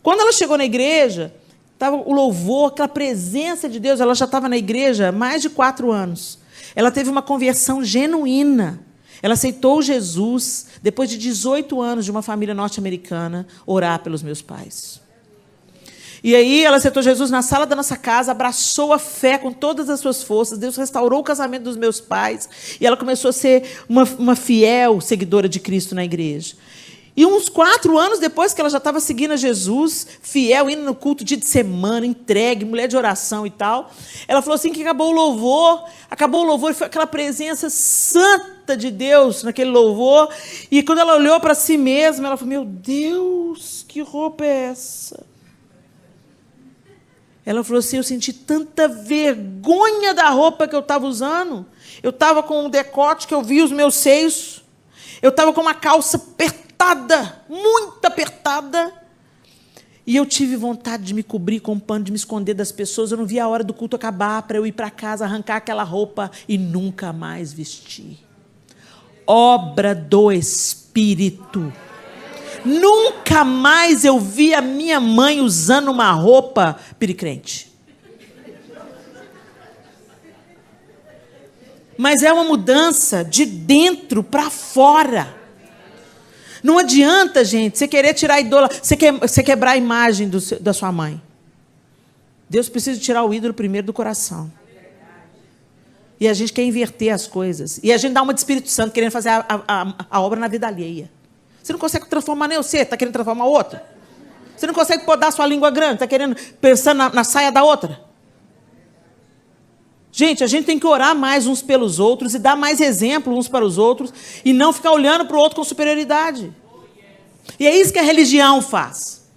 Quando ela chegou na igreja, estava o louvor, aquela presença de Deus, ela já estava na igreja há mais de 4 anos. Ela teve uma conversão genuína. Ela aceitou Jesus, depois de 18 anos de uma família norte-americana, orar pelos meus pais. E aí ela aceitou Jesus na sala da nossa casa, abraçou a fé com todas as suas forças, Deus restaurou o casamento dos meus pais, e ela começou a ser uma fiel seguidora de Cristo na igreja. E uns 4 anos depois que ela já estava seguindo a Jesus, fiel, indo no culto dia de semana, entregue, mulher de oração e tal, ela falou assim que acabou o louvor, e foi aquela presença santa de Deus naquele louvor, e quando ela olhou para si mesma, ela falou, meu Deus, que roupa é essa? Ela falou assim, eu senti tanta vergonha da roupa que eu estava usando. Eu estava com um decote que eu via os meus seios. Eu estava com uma calça apertada, muito apertada. E eu tive vontade de me cobrir com um pano, de me esconder das pessoas. Eu não via a hora do culto acabar para eu ir para casa, arrancar aquela roupa e nunca mais vestir. Obra do Espírito. Nunca mais eu vi a minha mãe usando uma roupa pericrente. Mas é uma mudança de dentro para fora. Não adianta, gente, você querer tirar a ídola, você quebrar a imagem da sua mãe. Deus precisa tirar o ídolo primeiro do coração. E a gente quer inverter as coisas. E a gente dá uma de Espírito Santo, querendo fazer a obra na vida alheia. Você não consegue transformar nem você, está querendo transformar outra. Você não consegue podar sua língua grande, está querendo pensar na saia da outra. Gente, a gente tem que orar mais uns pelos outros e dar mais exemplo uns para os outros e não ficar olhando para o outro com superioridade. E é isso que a religião faz.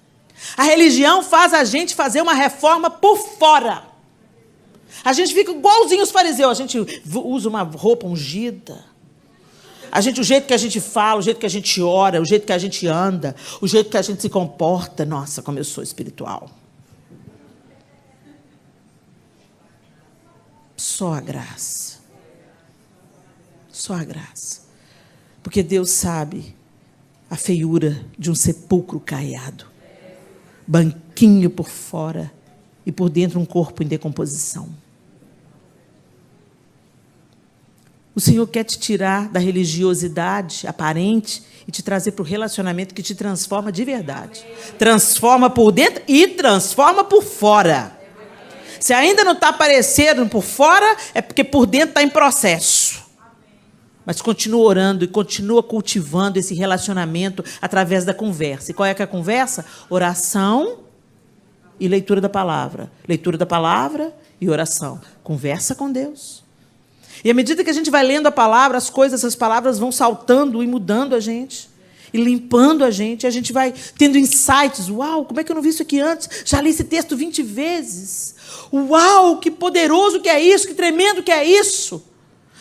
A religião faz a gente fazer uma reforma por fora. A gente fica igualzinho os fariseus. A gente usa uma roupa ungida. O jeito que a gente fala, o jeito que a gente ora, o jeito que a gente anda, o jeito que a gente se comporta. Nossa, como eu sou espiritual. Só a graça. Só a graça. Porque Deus sabe a feiura de um sepulcro caiado. Banquinho por fora e por dentro um corpo em decomposição. O Senhor quer te tirar da religiosidade aparente e te trazer para o relacionamento que te transforma de verdade. Transforma por dentro e transforma por fora. Se ainda não está aparecendo por fora, é porque por dentro está em processo. Mas continua orando e continua cultivando esse relacionamento através da conversa. E qual é que é a conversa? Oração e leitura da palavra. Leitura da palavra e oração. Conversa com Deus. E à medida que a gente vai lendo a palavra, essas palavras vão saltando e mudando a gente. E limpando a gente vai tendo insights. Uau, como é que eu não vi isso aqui antes? Já li esse texto 20 vezes. Uau, que poderoso que é isso, que tremendo que é isso.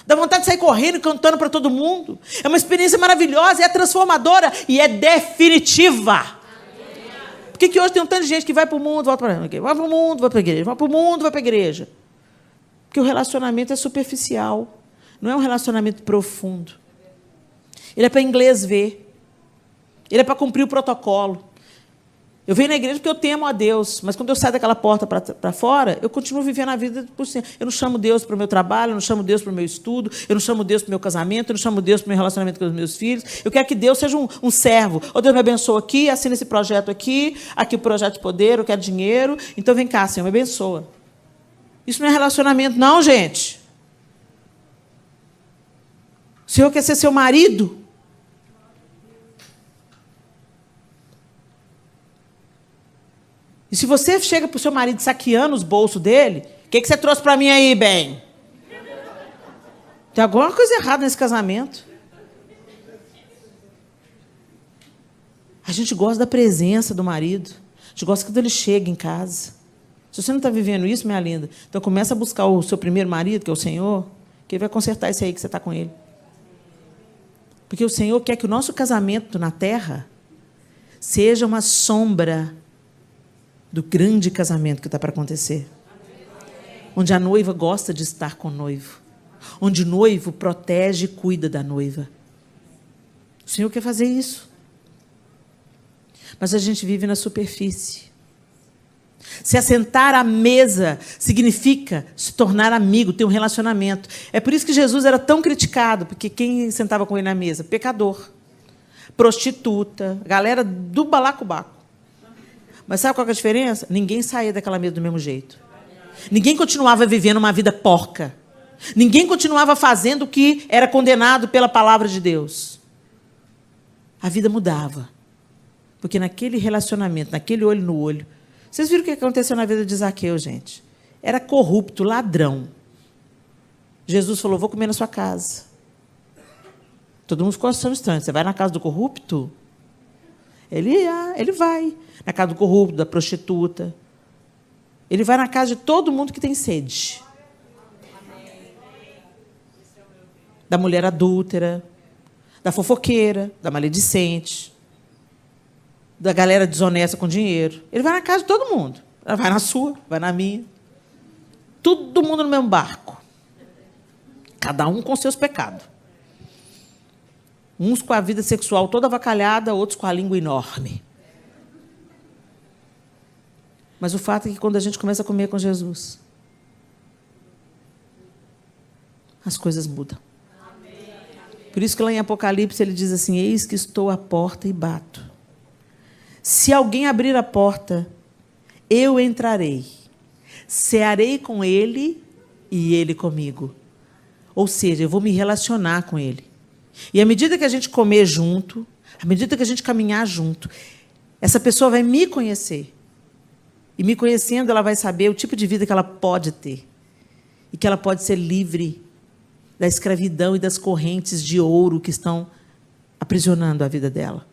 Dá vontade de sair correndo e cantando para todo mundo. É uma experiência maravilhosa, é transformadora e é definitiva. Por que hoje tem um tanto de gente que vai para o mundo, volta para a igreja, vai para o mundo, vai para a igreja, vai para o mundo, vai para a igreja? Porque o relacionamento é superficial, não é um relacionamento profundo. Ele é para inglês ver. Ele é para cumprir o protocolo. Eu venho na igreja porque eu temo a Deus, mas quando eu saio daquela porta para fora, eu continuo vivendo a vida por cima. Eu não chamo Deus para o meu trabalho, eu não chamo Deus para o meu estudo, eu não chamo Deus para o meu casamento, eu não chamo Deus para o meu relacionamento com os meus filhos. Eu quero que Deus seja um servo. Oh, Deus me abençoa aqui, assina esse projeto aqui o projeto de poder, eu quero dinheiro. Então vem cá, Senhor, me abençoa. Isso não é relacionamento, não, gente. O Senhor quer ser seu marido. E se você chega para o seu marido saqueando os bolsos dele, o que você trouxe para mim aí, bem? Tem alguma coisa errada nesse casamento. A gente gosta da presença do marido. A gente gosta quando ele chega em casa. Se você não está vivendo isso, minha linda, então começa a buscar o seu primeiro marido, que é o Senhor, que ele vai consertar isso aí que você está com ele. Porque o Senhor quer que o nosso casamento na terra seja uma sombra do grande casamento que está para acontecer. Onde a noiva gosta de estar com o noivo. Onde o noivo protege e cuida da noiva. O Senhor quer fazer isso. Mas a gente vive na superfície. Se assentar à mesa significa se tornar amigo, ter um relacionamento. É por isso que Jesus era tão criticado, porque quem sentava com ele na mesa? Pecador, prostituta, galera do balacobaco. Mas sabe qual que é a diferença? Ninguém saía daquela mesa do mesmo jeito. Ninguém continuava vivendo uma vida porca. Ninguém continuava fazendo o que era condenado pela palavra de Deus. A vida mudava. Porque naquele relacionamento, naquele olho no olho, vocês viram o que aconteceu na vida de Zaqueu, gente? Era corrupto, ladrão. Jesus falou, vou comer na sua casa. Todo mundo ficou achando estranho. Você vai na casa do corrupto? Ele vai. Na casa do corrupto, da prostituta. Ele vai na casa de todo mundo que tem sede. Da mulher adúltera, da fofoqueira, da maledicente, da galera desonesta com dinheiro. Ele vai na casa de todo mundo. Ela vai na sua, vai na minha. Todo mundo no mesmo barco. Cada um com seus pecados. Uns com a vida sexual toda avacalhada, outros com a língua enorme. Mas o fato é que quando a gente começa a comer com Jesus, as coisas mudam. Por isso que lá em Apocalipse ele diz assim, eis que estou à porta e bato. Se alguém abrir a porta, eu entrarei. Cearei com ele e ele comigo. Ou seja, eu vou me relacionar com ele. E à medida que a gente comer junto, à medida que a gente caminhar junto, essa pessoa vai me conhecer. E me conhecendo, ela vai saber o tipo de vida que ela pode ter. E que ela pode ser livre da escravidão e das correntes de ouro que estão aprisionando a vida dela.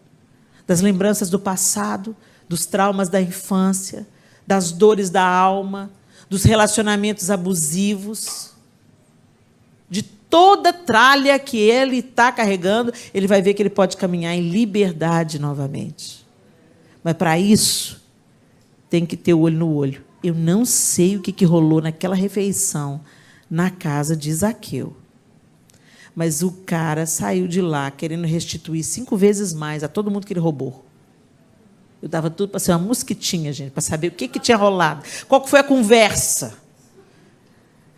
Das lembranças do passado, dos traumas da infância, das dores da alma, dos relacionamentos abusivos, de toda tralha que ele está carregando, ele vai ver que ele pode caminhar em liberdade novamente. Mas, para isso, tem que ter o olho no olho. Eu não sei o que rolou naquela refeição na casa de Zaqueu. Mas o cara saiu de lá querendo restituir 5 vezes mais a todo mundo que ele roubou. Eu dava tudo para ser uma mosquitinha, gente, para saber o que tinha rolado. Qual que foi a conversa?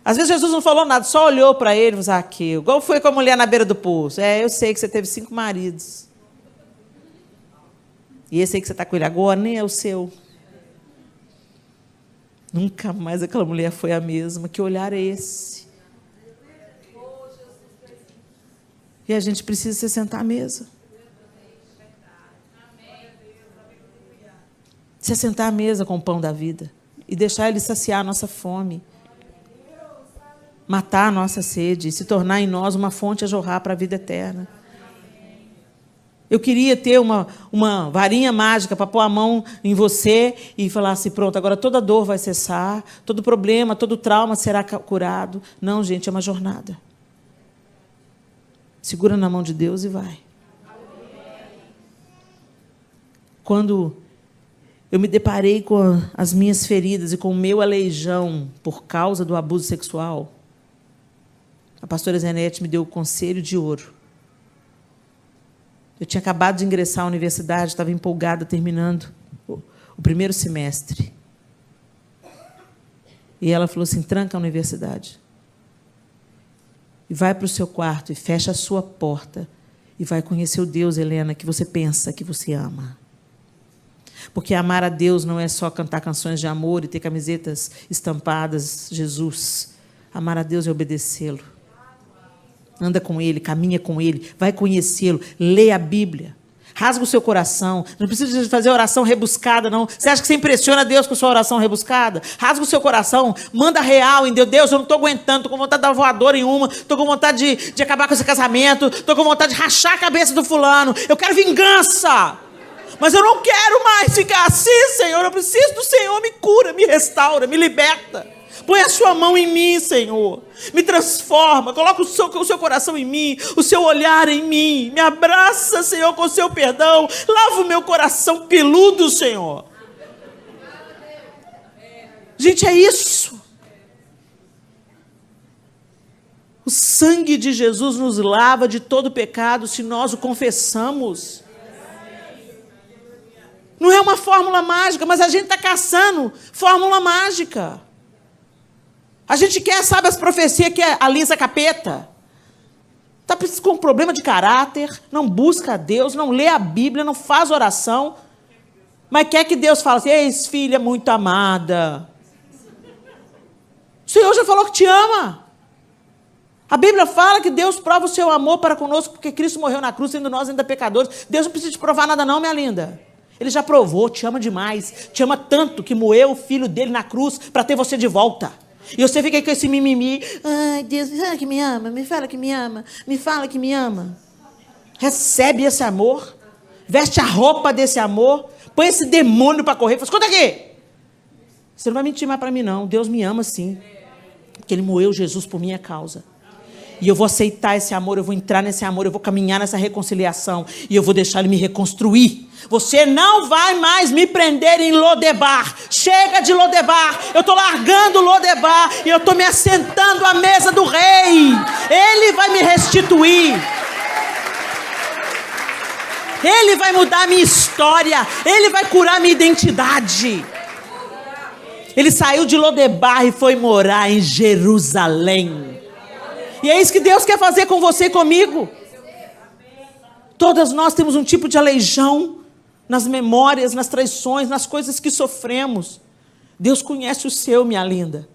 Às vezes Jesus não falou nada, só olhou para ele e falou: Zaqueu, igual foi com a mulher na beira do poço. Eu sei que você teve 5 maridos. E esse aí que você está com ele agora nem é o seu. Nunca mais aquela mulher foi a mesma. Que olhar é esse? E a gente precisa se sentar à mesa. Se sentar à mesa com o pão da vida. E deixar ele saciar a nossa fome. Matar a nossa sede. E se tornar em nós uma fonte a jorrar para a vida eterna. Eu queria ter uma varinha mágica para pôr a mão em você e falar assim: pronto, agora toda dor vai cessar, todo problema, todo trauma será curado. Não, gente, é uma jornada. Segura na mão de Deus e vai. Quando eu me deparei com as minhas feridas e com o meu aleijão por causa do abuso sexual, a pastora Zenete me deu o conselho de ouro. Eu tinha acabado de ingressar à universidade, estava empolgada, terminando o primeiro semestre. E ela falou assim: tranca a universidade. E vai para o seu quarto e fecha a sua porta. E vai conhecer o Deus, Helena, que você pensa que você ama. Porque amar a Deus não é só cantar canções de amor e ter camisetas estampadas, Jesus. Amar a Deus é obedecê-lo. Anda com Ele, caminha com Ele, vai conhecê-lo, lê a Bíblia. Rasga o seu coração. Não precisa fazer oração rebuscada, não. Você acha que você impressiona Deus com a sua oração rebuscada? Rasga o seu coração, manda real em Deus. Deus, eu não estou aguentando, estou com vontade de dar voadora em uma, estou com vontade de acabar com esse casamento, estou com vontade de rachar a cabeça do fulano, eu quero vingança. Mas eu não quero mais ficar assim, Senhor. Eu preciso do Senhor, me cura, me restaura, me liberta. Põe a sua mão em mim, Senhor. Me transforma. Coloca o seu coração em mim. O seu olhar em mim. Me abraça, Senhor, com o seu perdão. Lava o meu coração peludo, Senhor. Gente, é isso. O sangue de Jesus nos lava de todo pecado se nós o confessamos. Não é uma fórmula mágica, mas a gente está caçando fórmula mágica. A gente quer, sabe, as profecias que alisa capeta. Está com problema de caráter, não busca a Deus, não lê a Bíblia, não faz oração, mas quer que Deus fale assim: eis, filha muito amada. O Senhor já falou que te ama. A Bíblia fala que Deus prova o seu amor para conosco, porque Cristo morreu na cruz, sendo nós ainda pecadores. Deus não precisa te provar nada não, minha linda. Ele já provou, te ama demais. Te ama tanto que moeu o filho dele na cruz para ter você de volta. E você fica aí com esse mimimi. Ai, Deus, me fala que me ama, me fala que me ama, me fala que me ama. Recebe esse amor, veste a roupa desse amor, põe esse demônio para correr. Fala: escuta aqui, você não vai mentir mais para mim não, Deus me ama sim, porque Ele moeu Jesus por minha causa. E eu vou aceitar esse amor, eu vou entrar nesse amor, eu vou caminhar nessa reconciliação, e eu vou deixar Ele me reconstruir. Você não vai mais me prender em Lodebar. Chega de Lodebar. Eu estou largando Lodebar e eu estou me assentando à mesa do rei. Ele vai me restituir. Ele vai mudar a minha história. Ele vai curar a minha identidade. Ele saiu de Lodebar e foi morar em Jerusalém. E é isso que Deus quer fazer com você e comigo. Todas nós temos um tipo de aleijão nas memórias, nas traições, nas coisas que sofremos. Deus conhece o seu, minha linda.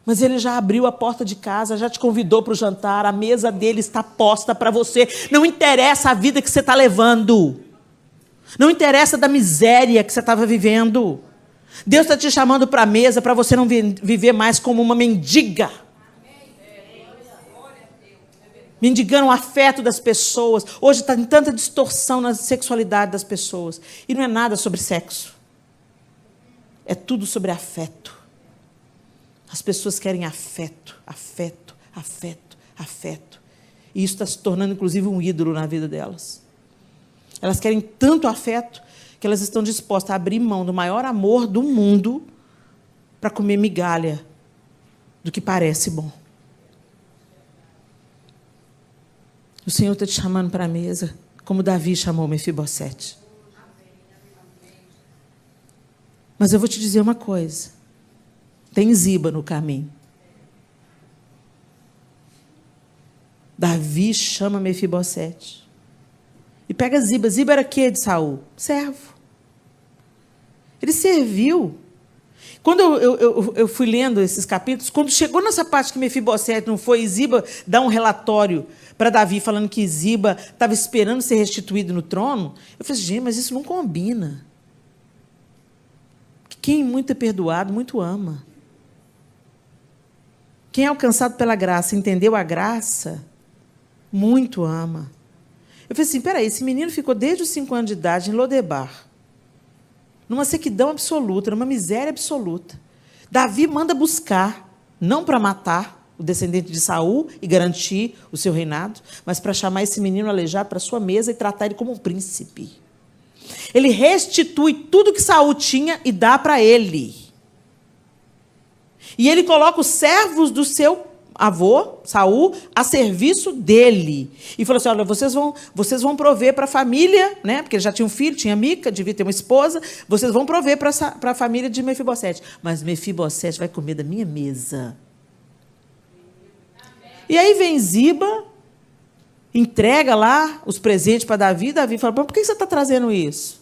Mas ele já abriu a porta de casa, já te convidou para o jantar, a mesa dele está posta para você. Não interessa a vida que você está levando. Não interessa da miséria que você estava vivendo. Deus está te chamando para a mesa para você não viver mais como uma mendiga. Mendigando o afeto das pessoas. Hoje está em tanta distorção na sexualidade das pessoas. E não é nada sobre sexo. É tudo sobre afeto. As pessoas querem afeto, afeto, afeto, afeto. E isso está se tornando, inclusive, um ídolo na vida delas. Elas querem tanto afeto que elas estão dispostas a abrir mão do maior amor do mundo para comer migalha do que parece bom. O Senhor está te chamando para a mesa, como Davi chamou Mefibosete. Mas eu vou te dizer uma coisa. Tem Ziba no caminho. Davi chama Mefibosete. E pega Ziba. Ziba era quê de Saul? Servo. Ele serviu. Quando eu fui lendo esses capítulos, quando chegou nessa parte que Mefibosete não foi, e Ziba dá um relatório para Davi, falando que Ziba estava esperando ser restituído no trono, eu falei, gente, mas isso não combina. Quem muito é perdoado, muito ama. Quem é alcançado pela graça, entendeu a graça, muito ama. Eu falei assim, peraí, esse menino ficou desde os 5 anos de idade em Lodebar, numa sequidão absoluta, numa miséria absoluta. Davi manda buscar, não para matar o descendente de Saul e garantir o seu reinado, mas para chamar esse menino aleijado para sua mesa e tratar ele como um príncipe. Ele restitui tudo que Saul tinha e dá para ele. E ele coloca os servos do seu avô, Saul, a serviço dele. E falou assim, olha, vocês vão prover para a família, né? Porque ele já tinha um filho, tinha Mica, devia ter uma esposa, vocês vão prover para a família de Mefibosete. Mas Mefibosete vai comer da minha mesa. E aí vem Ziba, entrega lá os presentes para Davi. Davi fala, por que você está trazendo isso?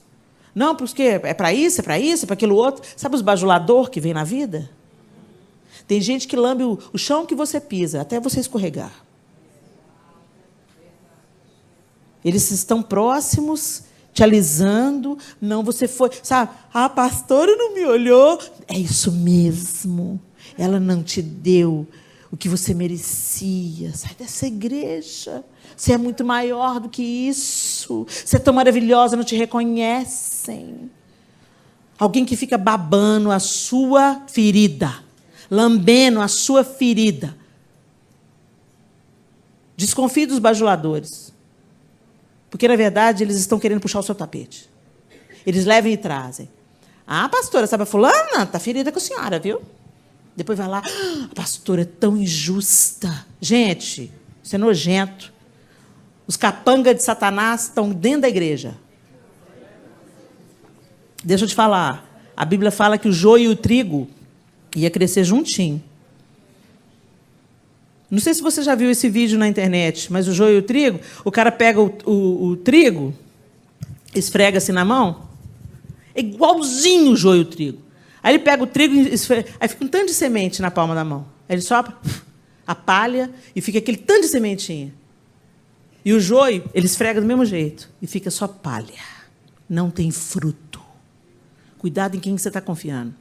Não, porque é para isso, é para aquilo outro. Sabe os bajulador que vem na vida? Tem gente que lambe o chão que você pisa, até você escorregar. Eles estão próximos, te alisando. Não, você foi... Sabe? A pastora não me olhou. É isso mesmo. Ela não te deu o que você merecia. Sai dessa igreja. Você é muito maior do que isso. Você é tão maravilhosa, não te reconhecem. Alguém que fica babando a sua ferida. Lambendo a sua ferida. Desconfie dos bajuladores. Porque, na verdade, eles estão querendo puxar o seu tapete. Eles levam e trazem. Ah, pastora, sabe a fulana? Está ferida com a senhora, viu? Depois vai lá, a pastora é tão injusta. Gente, isso é nojento. Os capangas de Satanás estão dentro da igreja. Deixa eu te falar. A Bíblia fala que o joio e o trigo ia crescer juntinho. Não sei se você já viu esse vídeo na internet, mas o joio e o trigo, o cara pega o trigo, esfrega assim na mão, é igualzinho o joio e o trigo. Aí ele pega o trigo e esfrega, aí fica um tanto de semente na palma da mão. Aí ele sopra a palha e fica aquele tanto de sementinha. E o joio, ele esfrega do mesmo jeito e fica só palha. Não tem fruto. Cuidado em quem você está confiando.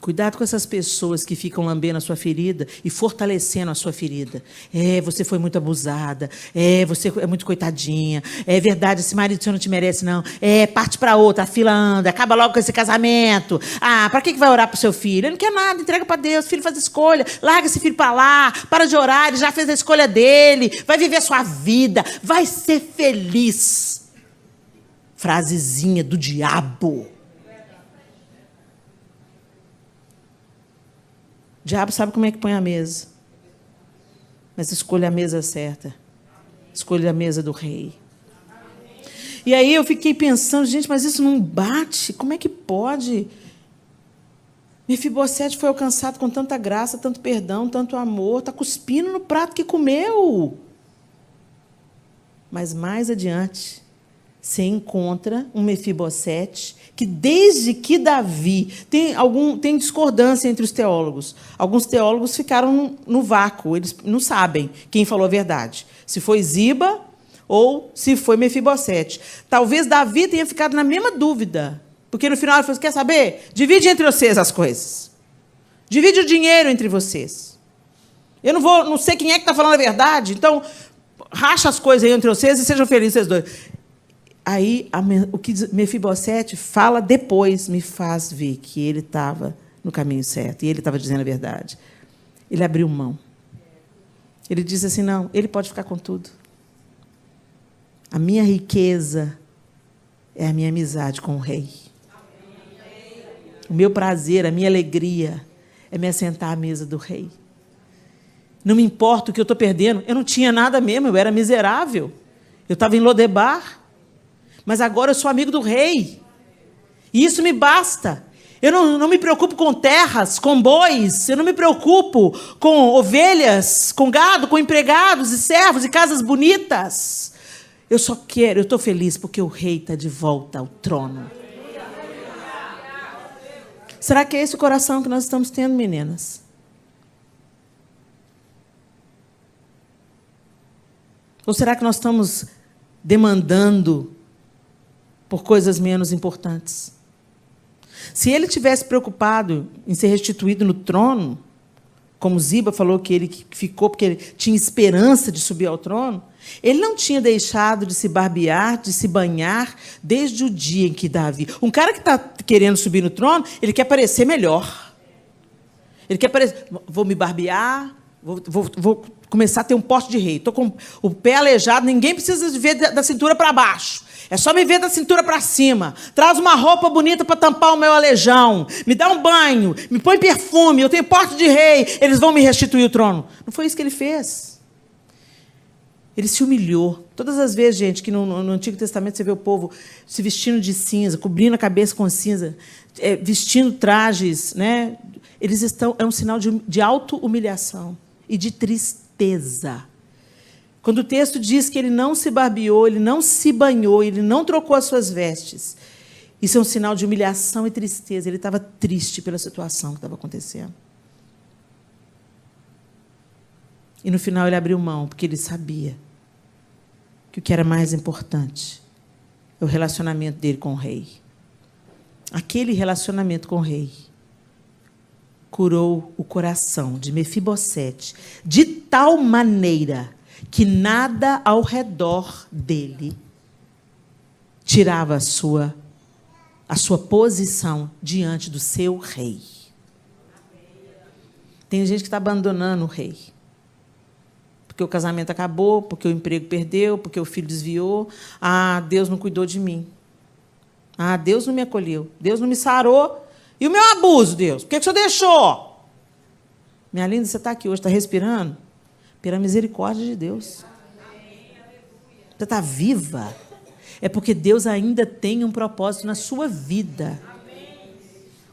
Cuidado com essas pessoas que ficam lambendo a sua ferida e fortalecendo a sua ferida. É, você foi muito abusada. É, você é muito coitadinha. É verdade, esse marido seu não te merece, não. É, parte para outra, a fila anda. Acaba logo com esse casamento. Ah, para que vai orar para o seu filho? Ele não quer nada, entrega para Deus. O filho faz a escolha. Larga esse filho para lá. Para de orar, ele já fez a escolha dele. Vai viver a sua vida. Vai ser feliz. Frasezinha do diabo. O diabo sabe como é que põe a mesa. Mas escolha a mesa certa. Escolha a mesa do rei. E aí eu fiquei pensando, gente, mas isso não bate? Como é que pode? Mefibosete foi alcançado com tanta graça, tanto perdão, tanto amor. Está cuspindo no prato que comeu. Mas mais adiante, você encontra um Mefibosete que, desde que Davi... Tem discordância entre os teólogos. Alguns teólogos ficaram no vácuo, eles não sabem quem falou a verdade. Se foi Ziba ou se foi Mefibosete. Talvez Davi tenha ficado na mesma dúvida, porque no final ele falou, quer saber? Divide entre vocês as coisas. Divide o dinheiro entre vocês. Eu não sei quem é que está falando a verdade, então racha as coisas aí entre vocês e sejam felizes vocês dois. Aí, o que Mefibosete fala depois me faz ver que ele estava no caminho certo, e ele estava dizendo a verdade. Ele abriu mão. Ele disse assim, não, ele pode ficar com tudo. A minha riqueza é a minha amizade com o rei. O meu prazer, a minha alegria é me assentar à mesa do rei. Não me importa o que eu estou perdendo. Eu não tinha nada mesmo, eu era miserável. Eu estava em Lodebar. Mas agora eu sou amigo do rei. E isso me basta. Eu não me preocupo com terras, com bois. Eu não me preocupo com ovelhas, com gado, com empregados e servos e casas bonitas. Eu estou feliz porque o rei está de volta ao trono. Será que é esse o coração que nós estamos tendo, meninas? Ou será que nós estamos demandando por coisas menos importantes? Se ele tivesse preocupado em ser restituído no trono, como Ziba falou que ele ficou porque ele tinha esperança de subir ao trono, ele não tinha deixado de se barbear, de se banhar, desde o dia em que Davi... Um cara que está querendo subir no trono, ele quer parecer melhor. Ele quer parecer... Vou me barbear, vou começar a ter um porte de rei. Estou com o pé aleijado, ninguém precisa ver da cintura para baixo. É só me ver da cintura para cima. Traz uma roupa bonita para tampar o meu aleijão. Me dá um banho, me põe perfume, eu tenho porte de rei, eles vão me restituir o trono. Não foi isso que ele fez. Ele se humilhou. Todas as vezes, gente, que no Antigo Testamento você vê o povo se vestindo de cinza, cobrindo a cabeça com cinza, vestindo trajes, né? É um sinal de auto-humilhação e de tristeza. Quando o texto diz que ele não se barbeou, ele não se banhou, ele não trocou as suas vestes, isso é um sinal de humilhação e tristeza. Ele estava triste pela situação que estava acontecendo. E, no final, ele abriu mão, porque ele sabia que o que era mais importante é o relacionamento dele com o rei. Aquele relacionamento com o rei curou o coração de Mefibosete de tal maneira que nada ao redor dele tirava a sua posição diante do seu rei. Tem gente que está abandonando o rei. Porque o casamento acabou, porque o emprego perdeu, porque o filho desviou. Ah, Deus não cuidou de mim. Ah, Deus não me acolheu. Deus não me sarou. E o meu abuso, Deus? Por que o senhor deixou? Minha linda, você está aqui hoje, está respirando? Pela misericórdia de Deus. Você está viva. É porque Deus ainda tem um propósito na sua vida.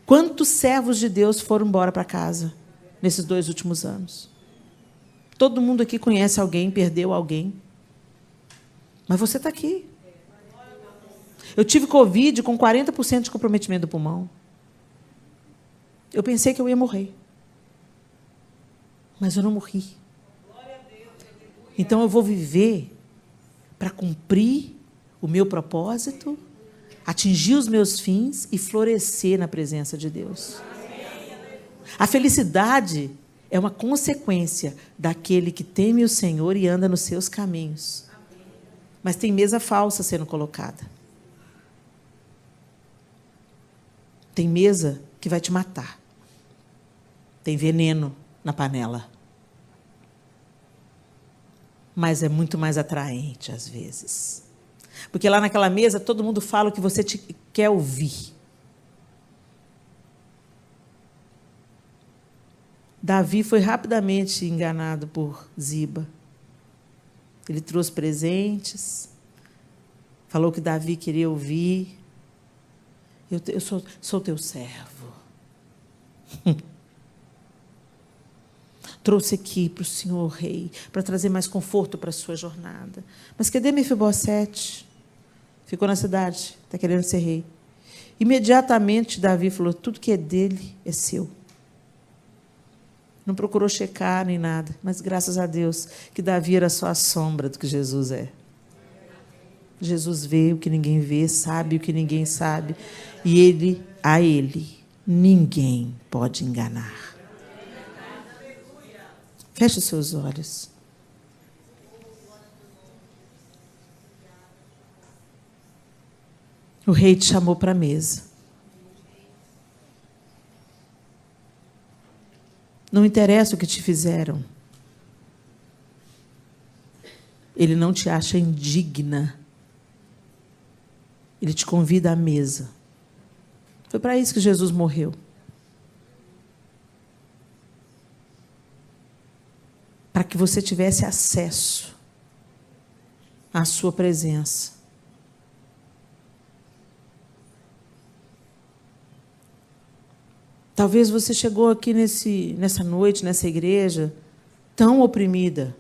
Quantos servos de Deus foram embora para casa nesses 2 últimos anos? Todo mundo aqui conhece alguém, perdeu alguém. Mas você está aqui. Eu tive Covid com 40% de comprometimento do pulmão. Eu pensei que eu ia morrer. Mas eu não morri. Então eu vou viver para cumprir o meu propósito, atingir os meus fins e florescer na presença de Deus. A felicidade é uma consequência daquele que teme o Senhor e anda nos seus caminhos. Mas tem mesa falsa sendo colocada. Tem mesa que vai te matar. Tem veneno na panela. Mas é muito mais atraente, às vezes. Porque lá naquela mesa, todo mundo fala o que você quer ouvir. Davi foi rapidamente enganado por Ziba. Ele trouxe presentes, falou que Davi queria ouvir. Eu sou teu servo. Trouxe aqui para o senhor rei, para trazer mais conforto para a sua jornada. Mas cadê Mefibosete? ficou na cidade, está querendo ser rei. Imediatamente Davi falou, tudo que é dele é seu. Não procurou checar nem nada, mas graças a Deus que Davi era só a sombra do que Jesus é. Jesus vê o que ninguém vê, sabe o que ninguém sabe, e a ele, ninguém pode enganar. Feche os seus olhos. O rei te chamou para a mesa. Não interessa o que te fizeram. Ele não te acha indigna. Ele te convida à mesa. Foi para isso que Jesus morreu. Para que você tivesse acesso à sua presença. Talvez você chegou aqui nessa noite, nessa igreja, tão oprimida,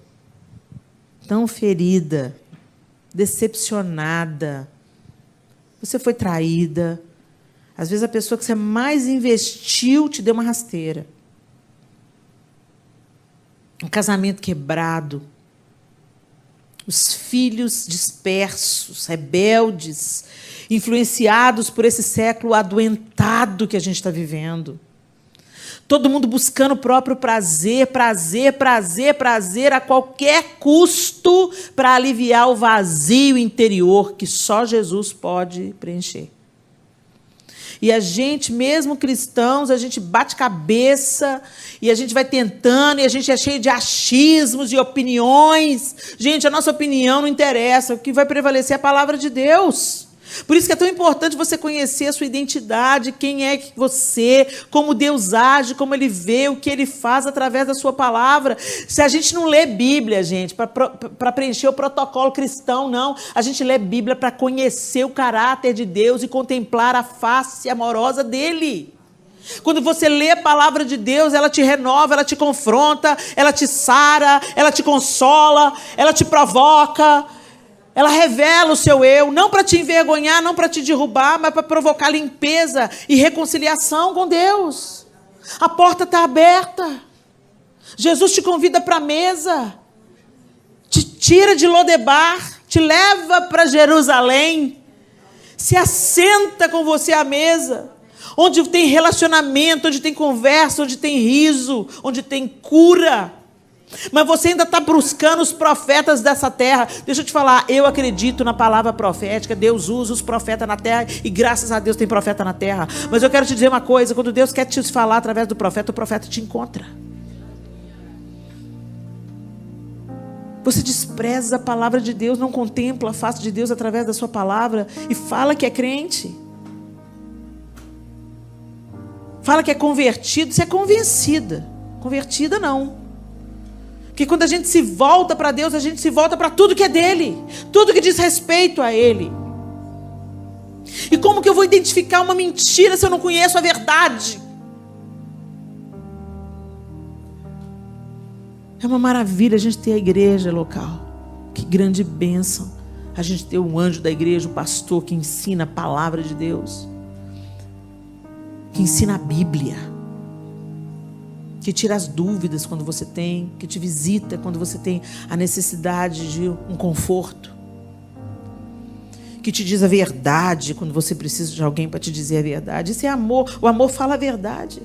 tão ferida, decepcionada. Você foi traída. Às vezes a pessoa que você mais investiu te deu uma rasteira. Um casamento quebrado. Os filhos dispersos, rebeldes, influenciados por esse século adoentado que a gente está vivendo. Todo mundo buscando o próprio prazer, a qualquer custo, para aliviar o vazio interior que só Jesus pode preencher. E a gente, mesmo cristãos, a gente bate cabeça, e a gente vai tentando, e a gente é cheio de achismos e opiniões. Gente, a nossa opinião não interessa, o que vai prevalecer é a palavra de Deus. Por isso que é tão importante você conhecer a sua identidade, quem é você, como Deus age, como Ele vê, o que Ele faz através da sua palavra. Se a gente não lê Bíblia, gente, para preencher o protocolo cristão, não. A gente lê Bíblia para conhecer o caráter de Deus e contemplar a face amorosa dEle. Quando você lê a palavra de Deus, ela te renova, ela te confronta, ela te sara, ela te consola, ela te provoca. Ela revela o seu eu, não para te envergonhar, não para te derrubar, mas para provocar limpeza e reconciliação com Deus. A porta está aberta. Jesus te convida para a mesa, te tira de Lodebar, te leva para Jerusalém, se assenta com você à mesa, onde tem relacionamento, onde tem conversa, onde tem riso, onde tem cura. Mas você ainda está buscando os profetas dessa terra. Deixa eu te falar, eu acredito na palavra profética. Deus usa os profetas na terra e graças a Deus tem profeta na terra. Mas eu quero te dizer uma coisa, quando Deus quer te falar através do profeta, o profeta te encontra. Você despreza a palavra de Deus, não contempla a face de Deus através da sua palavra e fala que é crente. Fala que é convertido, você é convencida. Convertida não. Porque quando a gente se volta para Deus, a gente se volta para tudo que é dele, tudo que diz respeito a ele. E como que eu vou identificar uma mentira se eu não conheço a verdade? É uma maravilha a gente ter a igreja local. Que grande bênção a gente ter um anjo da igreja, o pastor que ensina a palavra de Deus, que ensina a Bíblia, que tira as dúvidas quando você tem, que te visita quando você tem a necessidade de um conforto, que te diz a verdade quando você precisa de alguém para te dizer a verdade. Isso é amor. O amor fala a verdade.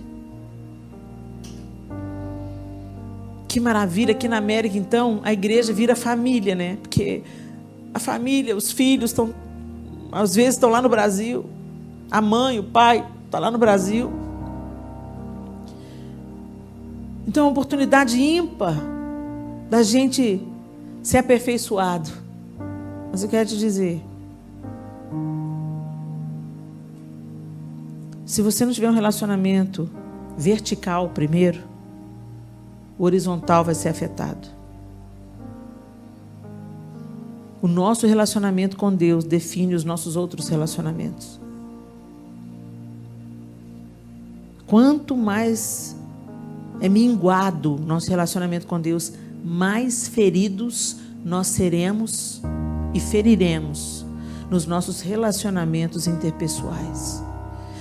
Que maravilha. Aqui na América, então, a igreja vira família, né? Porque a família, os filhos estão, às vezes estão lá no Brasil, a mãe, o pai está lá no Brasil. Então é uma oportunidade ímpar da gente ser aperfeiçoado. Mas eu quero te dizer, se você não tiver um relacionamento vertical primeiro, o horizontal vai ser afetado. O nosso relacionamento com Deus define os nossos outros relacionamentos. Quanto mais é minguado nosso relacionamento com Deus, mais feridos nós seremos e feriremos, nos nossos relacionamentos interpessoais.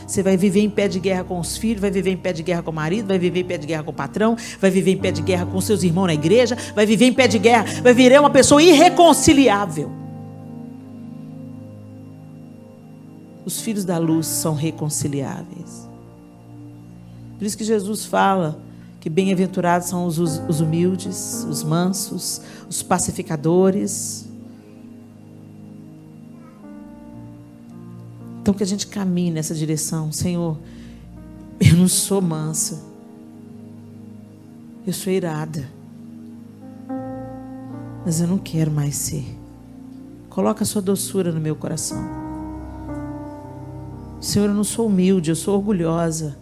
Você vai viver em pé de guerra com os filhos, vai viver em pé de guerra com o marido, vai viver em pé de guerra com o patrão, vai viver em pé de guerra com seus irmãos na igreja, vai viver em pé de guerra, vai virar uma pessoa irreconciliável. Os filhos da luz são reconciliáveis. Por isso que Jesus fala que bem-aventurados são os humildes, os mansos, os pacificadores. Então que a gente caminhe nessa direção. Senhor, eu não sou mansa, eu sou irada, mas eu não quero mais ser. Coloca a sua doçura no meu coração. Senhor, eu não sou humilde, eu sou orgulhosa,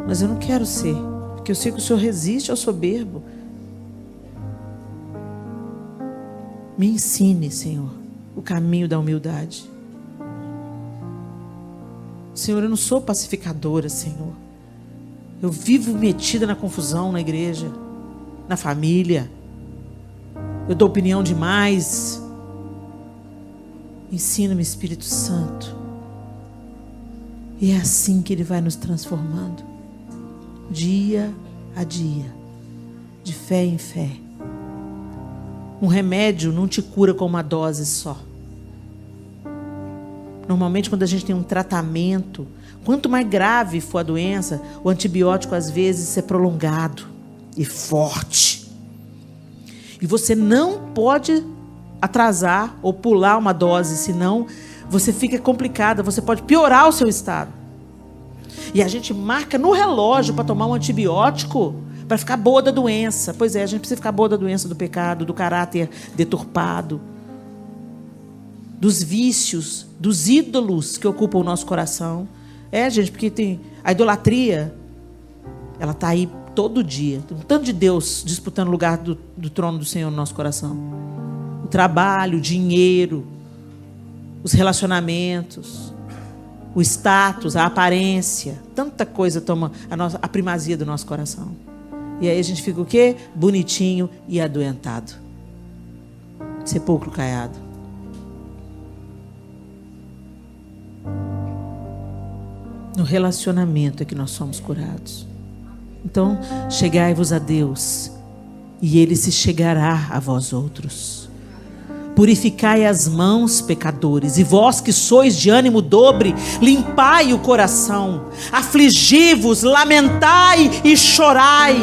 mas eu não quero ser, porque eu sei que o Senhor resiste ao soberbo. Me ensine, Senhor, o caminho da humildade. Senhor, eu não sou pacificadora, Senhor. Eu vivo metida na confusão na igreja, na família. Eu dou opinião demais. Ensina-me, Espírito Santo. E é assim que Ele vai nos transformando, dia a dia, de fé em fé. Um remédio não te cura com uma dose só. Normalmente, quando a gente tem um tratamento, quanto mais grave for a doença, o antibiótico às vezes é prolongado e forte. E você não pode atrasar ou pular uma dose, senão você fica complicada, você pode piorar o seu estado. E a gente marca no relógio para tomar um antibiótico para ficar boa da doença. Pois é, a gente precisa ficar boa da doença do pecado, do caráter deturpado, dos vícios, dos ídolos que ocupam o nosso coração. É, gente, porque tem a idolatria, ela está aí todo dia. Tem um tanto de Deus disputando o lugar do trono do Senhor no nosso coração. O trabalho, o dinheiro, os relacionamentos, o status, a aparência, tanta coisa toma a primazia do nosso coração. E aí a gente fica o quê? Bonitinho e adoentado, sepulcro caiado. No relacionamento é que nós somos curados. Então, chegai-vos a Deus, e Ele se chegará a vós outros. Purificai as mãos, pecadores, e vós que sois de ânimo dobre, limpai o coração. Afligi-vos, lamentai e chorai.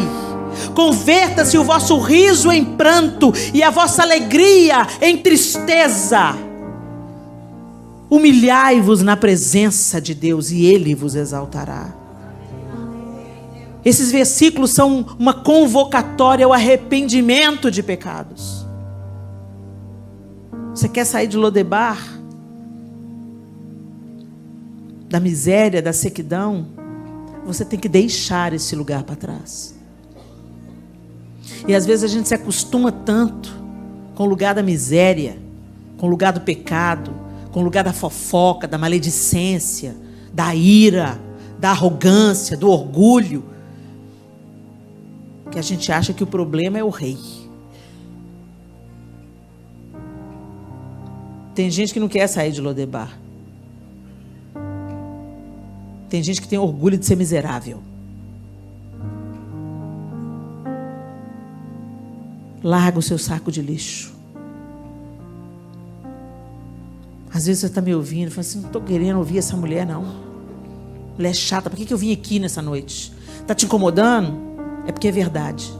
Converta-se o vosso riso em pranto, e a vossa alegria em tristeza. Humilhai-vos na presença de Deus e Ele vos exaltará. Esses versículos são uma convocatória ao arrependimento de pecados. Você quer sair de Lodebar? Da miséria, da sequidão? Você tem que deixar esse lugar para trás. E às vezes a gente se acostuma tanto com o lugar da miséria, com o lugar do pecado, com o lugar da fofoca, da maledicência, da ira, da arrogância, do orgulho, que a gente acha que o problema é o rei. Tem gente que não quer sair de Lodebar. Tem gente que tem orgulho de ser miserável. Larga o seu saco de lixo. Às vezes você está me ouvindo e fala assim: não estou querendo ouvir essa mulher, não. Mulher chata, por que eu vim aqui nessa noite? Está te incomodando? É porque é verdade.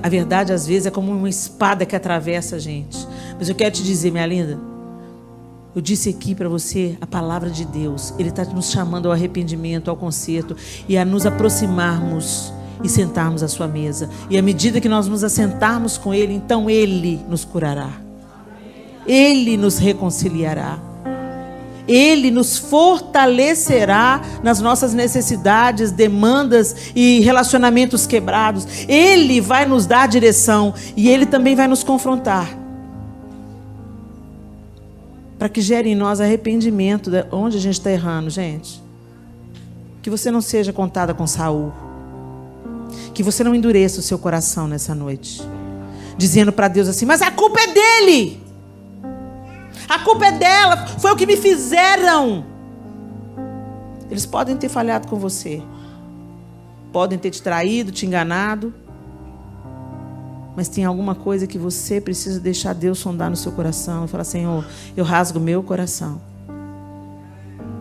A verdade, às vezes, é como uma espada que atravessa a gente. Mas eu quero te dizer, minha linda, eu disse aqui para você a palavra de Deus. Ele está nos chamando ao arrependimento, ao conserto e a nos aproximarmos e sentarmos à sua mesa. E à medida que nós nos assentarmos com Ele, então Ele nos curará. Ele nos reconciliará. Ele nos fortalecerá nas nossas necessidades, demandas e relacionamentos quebrados. Ele vai nos dar direção e Ele também vai nos confrontar, para que gere em nós arrependimento de onde a gente está errando, gente. Que você não seja contada com Saul. Que você não endureça o seu coração nessa noite. dizendo para Deus assim: mas a culpa é dele, a culpa é dela, foi o que me fizeram. Eles podem ter falhado com você, podem ter te traído, te enganado, mas tem alguma coisa que você precisa deixar Deus sondar no seu coração e falar: Senhor, eu rasgo o meu coração,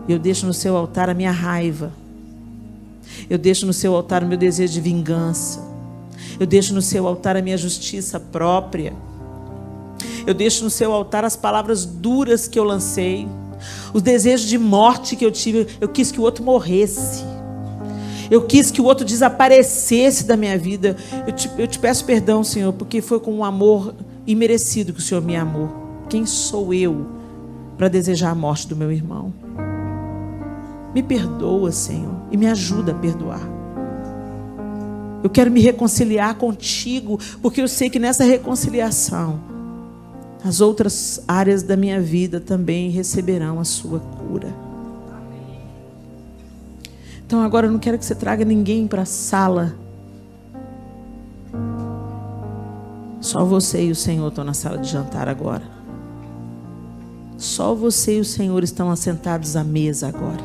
eu deixo no seu altar a minha raiva, eu deixo no seu altar o meu desejo de vingança, eu deixo no seu altar a minha justiça própria, eu deixo no seu altar as palavras duras que eu lancei, os desejos de morte que eu tive. Eu quis que o outro morresse, eu quis que o outro desaparecesse da minha vida. Eu te peço perdão, Senhor, porque foi com um amor imerecido que o Senhor me amou. Quem sou eu para desejar a morte do meu irmão? Me perdoa, Senhor, e me ajuda a perdoar. Eu quero me reconciliar contigo, porque eu sei que nessa reconciliação as outras áreas da minha vida também receberão a sua cura. Então agora eu não quero que você traga ninguém para a sala. Só você e o Senhor estão na sala de jantar agora. Só você e o Senhor estão assentados à mesa agora.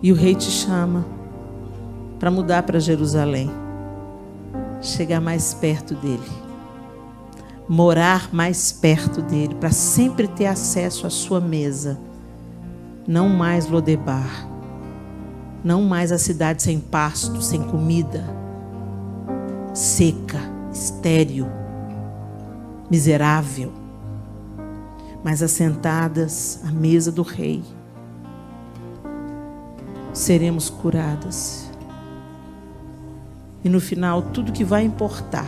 E o rei te chama para mudar para Jerusalém, chegar mais perto dele, morar mais perto dele, para sempre ter acesso à sua mesa. Não mais Lodebar, não mais a cidade sem pasto, sem comida, seca, estéril, miserável, mas assentadas à mesa do rei. Seremos curadas. E no final, tudo que vai importar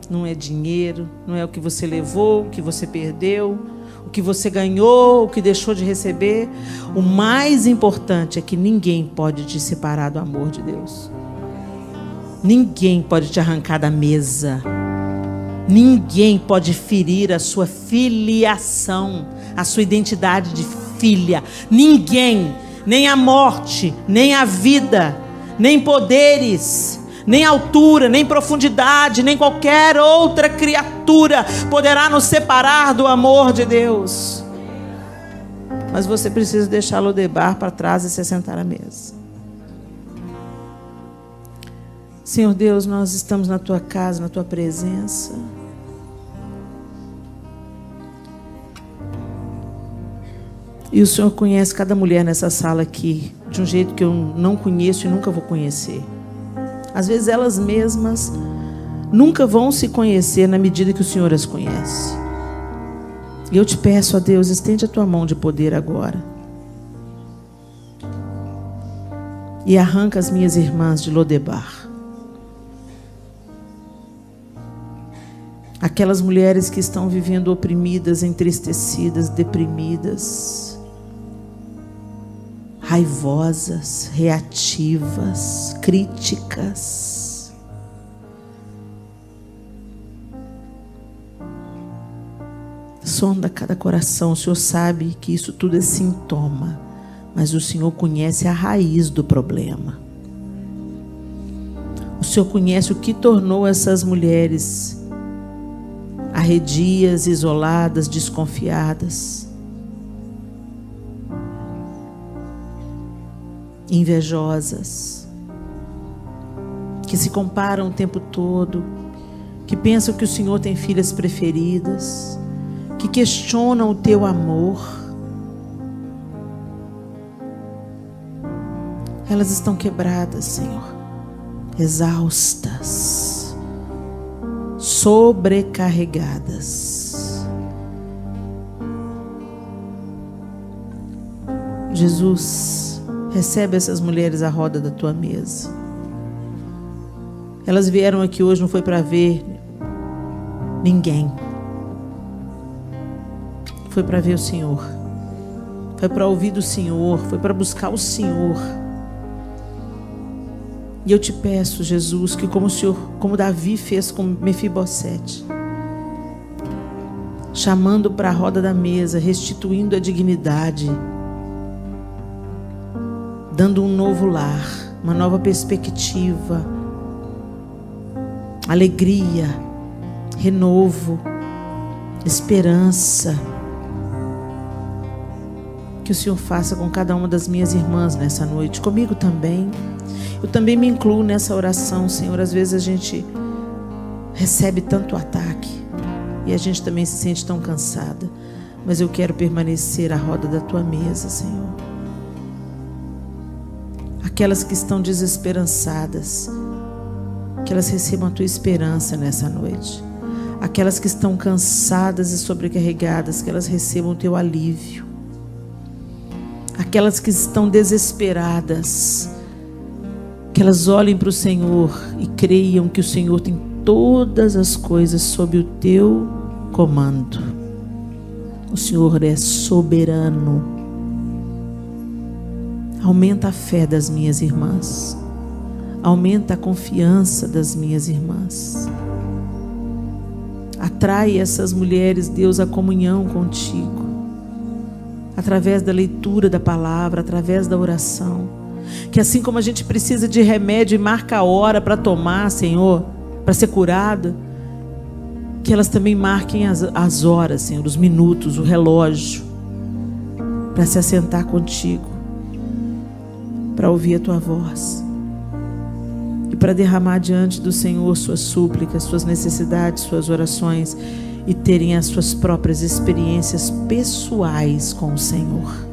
não é dinheiro, não é o que você levou, o que você perdeu, o que você ganhou, o que deixou de receber. O mais importante é que ninguém pode te separar do amor de Deus. Ninguém pode te arrancar da mesa. Ninguém pode ferir a sua filiação, a sua identidade de filha. Ninguém, nem a morte, nem a vida, nem poderes, nem altura, nem profundidade, nem qualquer outra criatura poderá nos separar do amor de Deus. Mas você precisa deixar Lodebar para trás e se sentar à mesa. Senhor Deus, nós estamos na Tua casa, na Tua presença. E o Senhor conhece cada mulher nessa sala aqui de um jeito que eu não conheço e nunca vou conhecer. Às vezes elas mesmas nunca vão se conhecer na medida que o Senhor as conhece. E eu te peço, ó Deus, estende a Tua mão de poder agora. E arranca as minhas irmãs de Lodebar. Aquelas mulheres que estão vivendo oprimidas, entristecidas, deprimidas, raivosas, reativas, críticas. Sonda cada coração. O Senhor sabe que isso tudo é sintoma, mas o Senhor conhece a raiz do problema. O Senhor conhece o que tornou essas mulheres arredias, isoladas, desconfiadas, invejosas, que se comparam o tempo todo, que pensam que o Senhor tem filhas preferidas, que questionam o Teu amor. Elas estão quebradas, Senhor, exaustas, sobrecarregadas. Jesus, recebe essas mulheres à roda da Tua mesa. Elas vieram aqui hoje, não foi para ver ninguém, foi para ver o Senhor, foi para ouvir do Senhor, foi para buscar o Senhor. E eu te peço, Jesus, que como Davi fez com Mefibosete, chamando para a roda da mesa, restituindo a dignidade, dando um novo lar, uma nova perspectiva, alegria, renovo, esperança. Que o Senhor faça com cada uma das minhas irmãs nessa noite, comigo também. Eu também me incluo nessa oração, Senhor. Às vezes a gente recebe tanto ataque e a gente também se sente tão cansada, mas eu quero permanecer à roda da tua mesa, Senhor. Aquelas que estão desesperançadas, que elas recebam a tua esperança nessa noite. Aquelas que estão cansadas e sobrecarregadas, que elas recebam o teu alívio. Aquelas que estão desesperadas, que elas olhem para o Senhor e creiam que o Senhor tem todas as coisas sob o teu comando. O Senhor é soberano. Aumenta a fé das minhas irmãs. Aumenta a confiança das minhas irmãs. Atrai essas mulheres, Deus, à comunhão contigo. Através da leitura da palavra, através da oração. Que assim como a gente precisa de remédio e marca a hora para tomar, Senhor, para ser curada, que elas também marquem as horas, Senhor, os minutos, o relógio, para se assentar contigo, para ouvir a tua voz e para derramar diante do Senhor suas súplicas, suas necessidades, suas orações e terem as suas próprias experiências pessoais com o Senhor.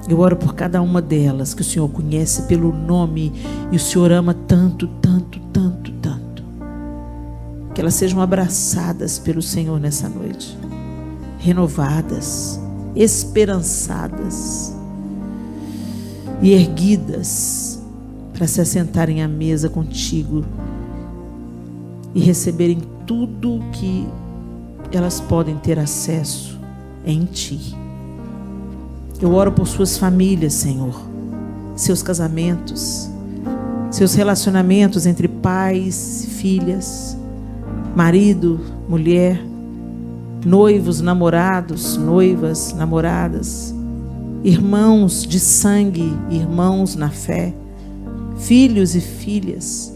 Eu oro por cada uma delas, que o Senhor conhece pelo nome e o Senhor ama tanto, tanto, tanto, tanto. Que elas sejam abraçadas pelo Senhor nessa noite, renovadas, esperançadas e erguidas para se assentarem à mesa contigo e receberem tudo que elas podem ter acesso em ti. Eu oro por suas famílias, Senhor, seus casamentos, seus relacionamentos entre pais, filhas, marido, mulher, noivos, namorados, noivas, namoradas, irmãos de sangue, irmãos na fé, filhos e filhas.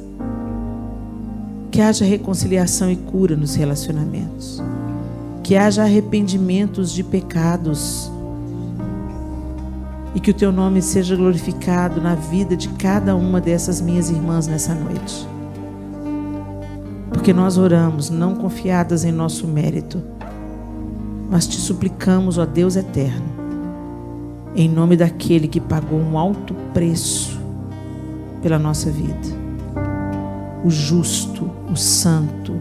Que haja reconciliação e cura nos relacionamentos. Que haja arrependimentos de pecados. E que o teu nome seja glorificado na vida de cada uma dessas minhas irmãs nessa noite. Porque nós oramos não confiadas em nosso mérito, mas te suplicamos, ó Deus eterno, em nome daquele que pagou um alto preço pela nossa vida. O justo, o santo,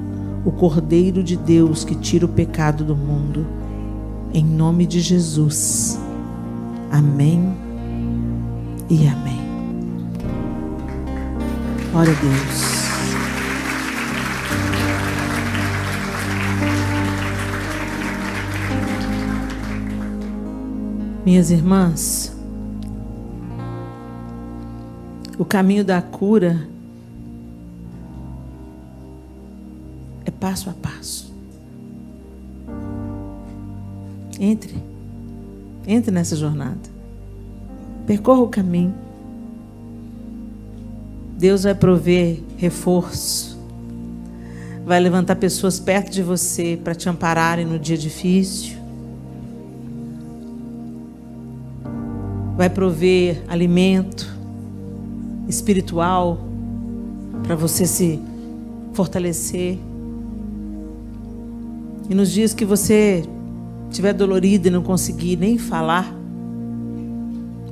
o Cordeiro de Deus que tira o pecado do mundo. Em nome de Jesus. Amém e amém. Glória a Deus. Minhas irmãs, o caminho da cura é passo a passo. Entre nessa jornada. Percorra o caminho. Deus vai prover reforço. Vai levantar pessoas perto de você para te ampararem no dia difícil. Vai prover alimento espiritual para você se fortalecer. E nos dias que você estiver dolorido e não conseguir nem falar,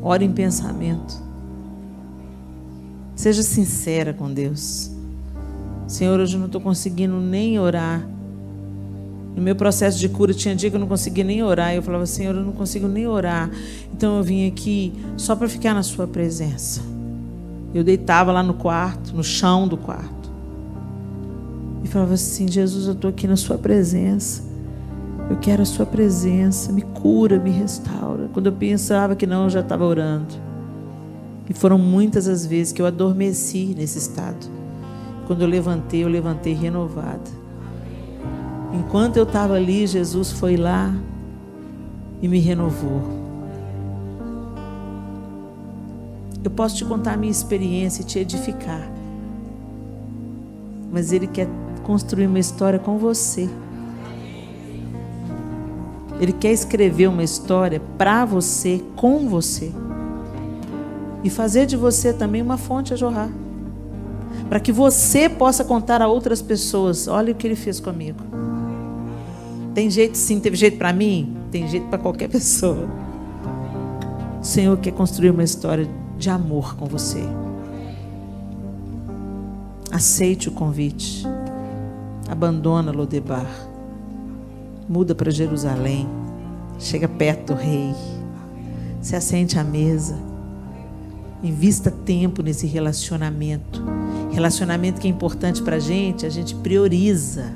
ore em pensamento. Seja sincera com Deus. Senhor, hoje eu não estou conseguindo nem orar. No meu processo de cura tinha dia que eu não conseguia nem orar. Eu falava, Senhor, eu não consigo nem orar. Então eu vim aqui só para ficar na sua presença. Eu deitava lá no quarto, no chão do quarto. E falava assim, Jesus, eu estou aqui na sua presença. Eu quero a sua presença, me cura, me restaura. Quando eu pensava que não, eu já estava orando. E foram muitas as vezes que eu adormeci nesse estado. Quando eu levantei renovada. Enquanto eu estava ali, Jesus foi lá e me renovou. Eu posso te contar a minha experiência e te edificar. mas Ele quer construir uma história com você. Ele quer escrever uma história para você, com você. E fazer de você também uma fonte a jorrar. Para que você possa contar a outras pessoas: olha o que Ele fez comigo. Tem jeito sim, teve jeito para mim? Tem jeito para qualquer pessoa. O Senhor quer construir uma história de amor com você. Aceite o convite. Abandona Lodebar. Muda para Jerusalém. Chega perto do rei. Se assente à mesa. Invista tempo nesse relacionamento. Relacionamento que é importante para a gente prioriza.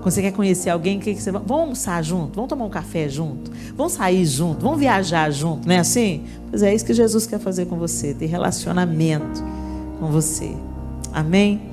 Quando você quer conhecer alguém, o que você vai? Vamos almoçar junto? Vamos tomar um café junto? Vamos sair junto? Vamos viajar junto? Não é assim? Pois é isso que Jesus quer fazer com você. Ter relacionamento com você. Amém?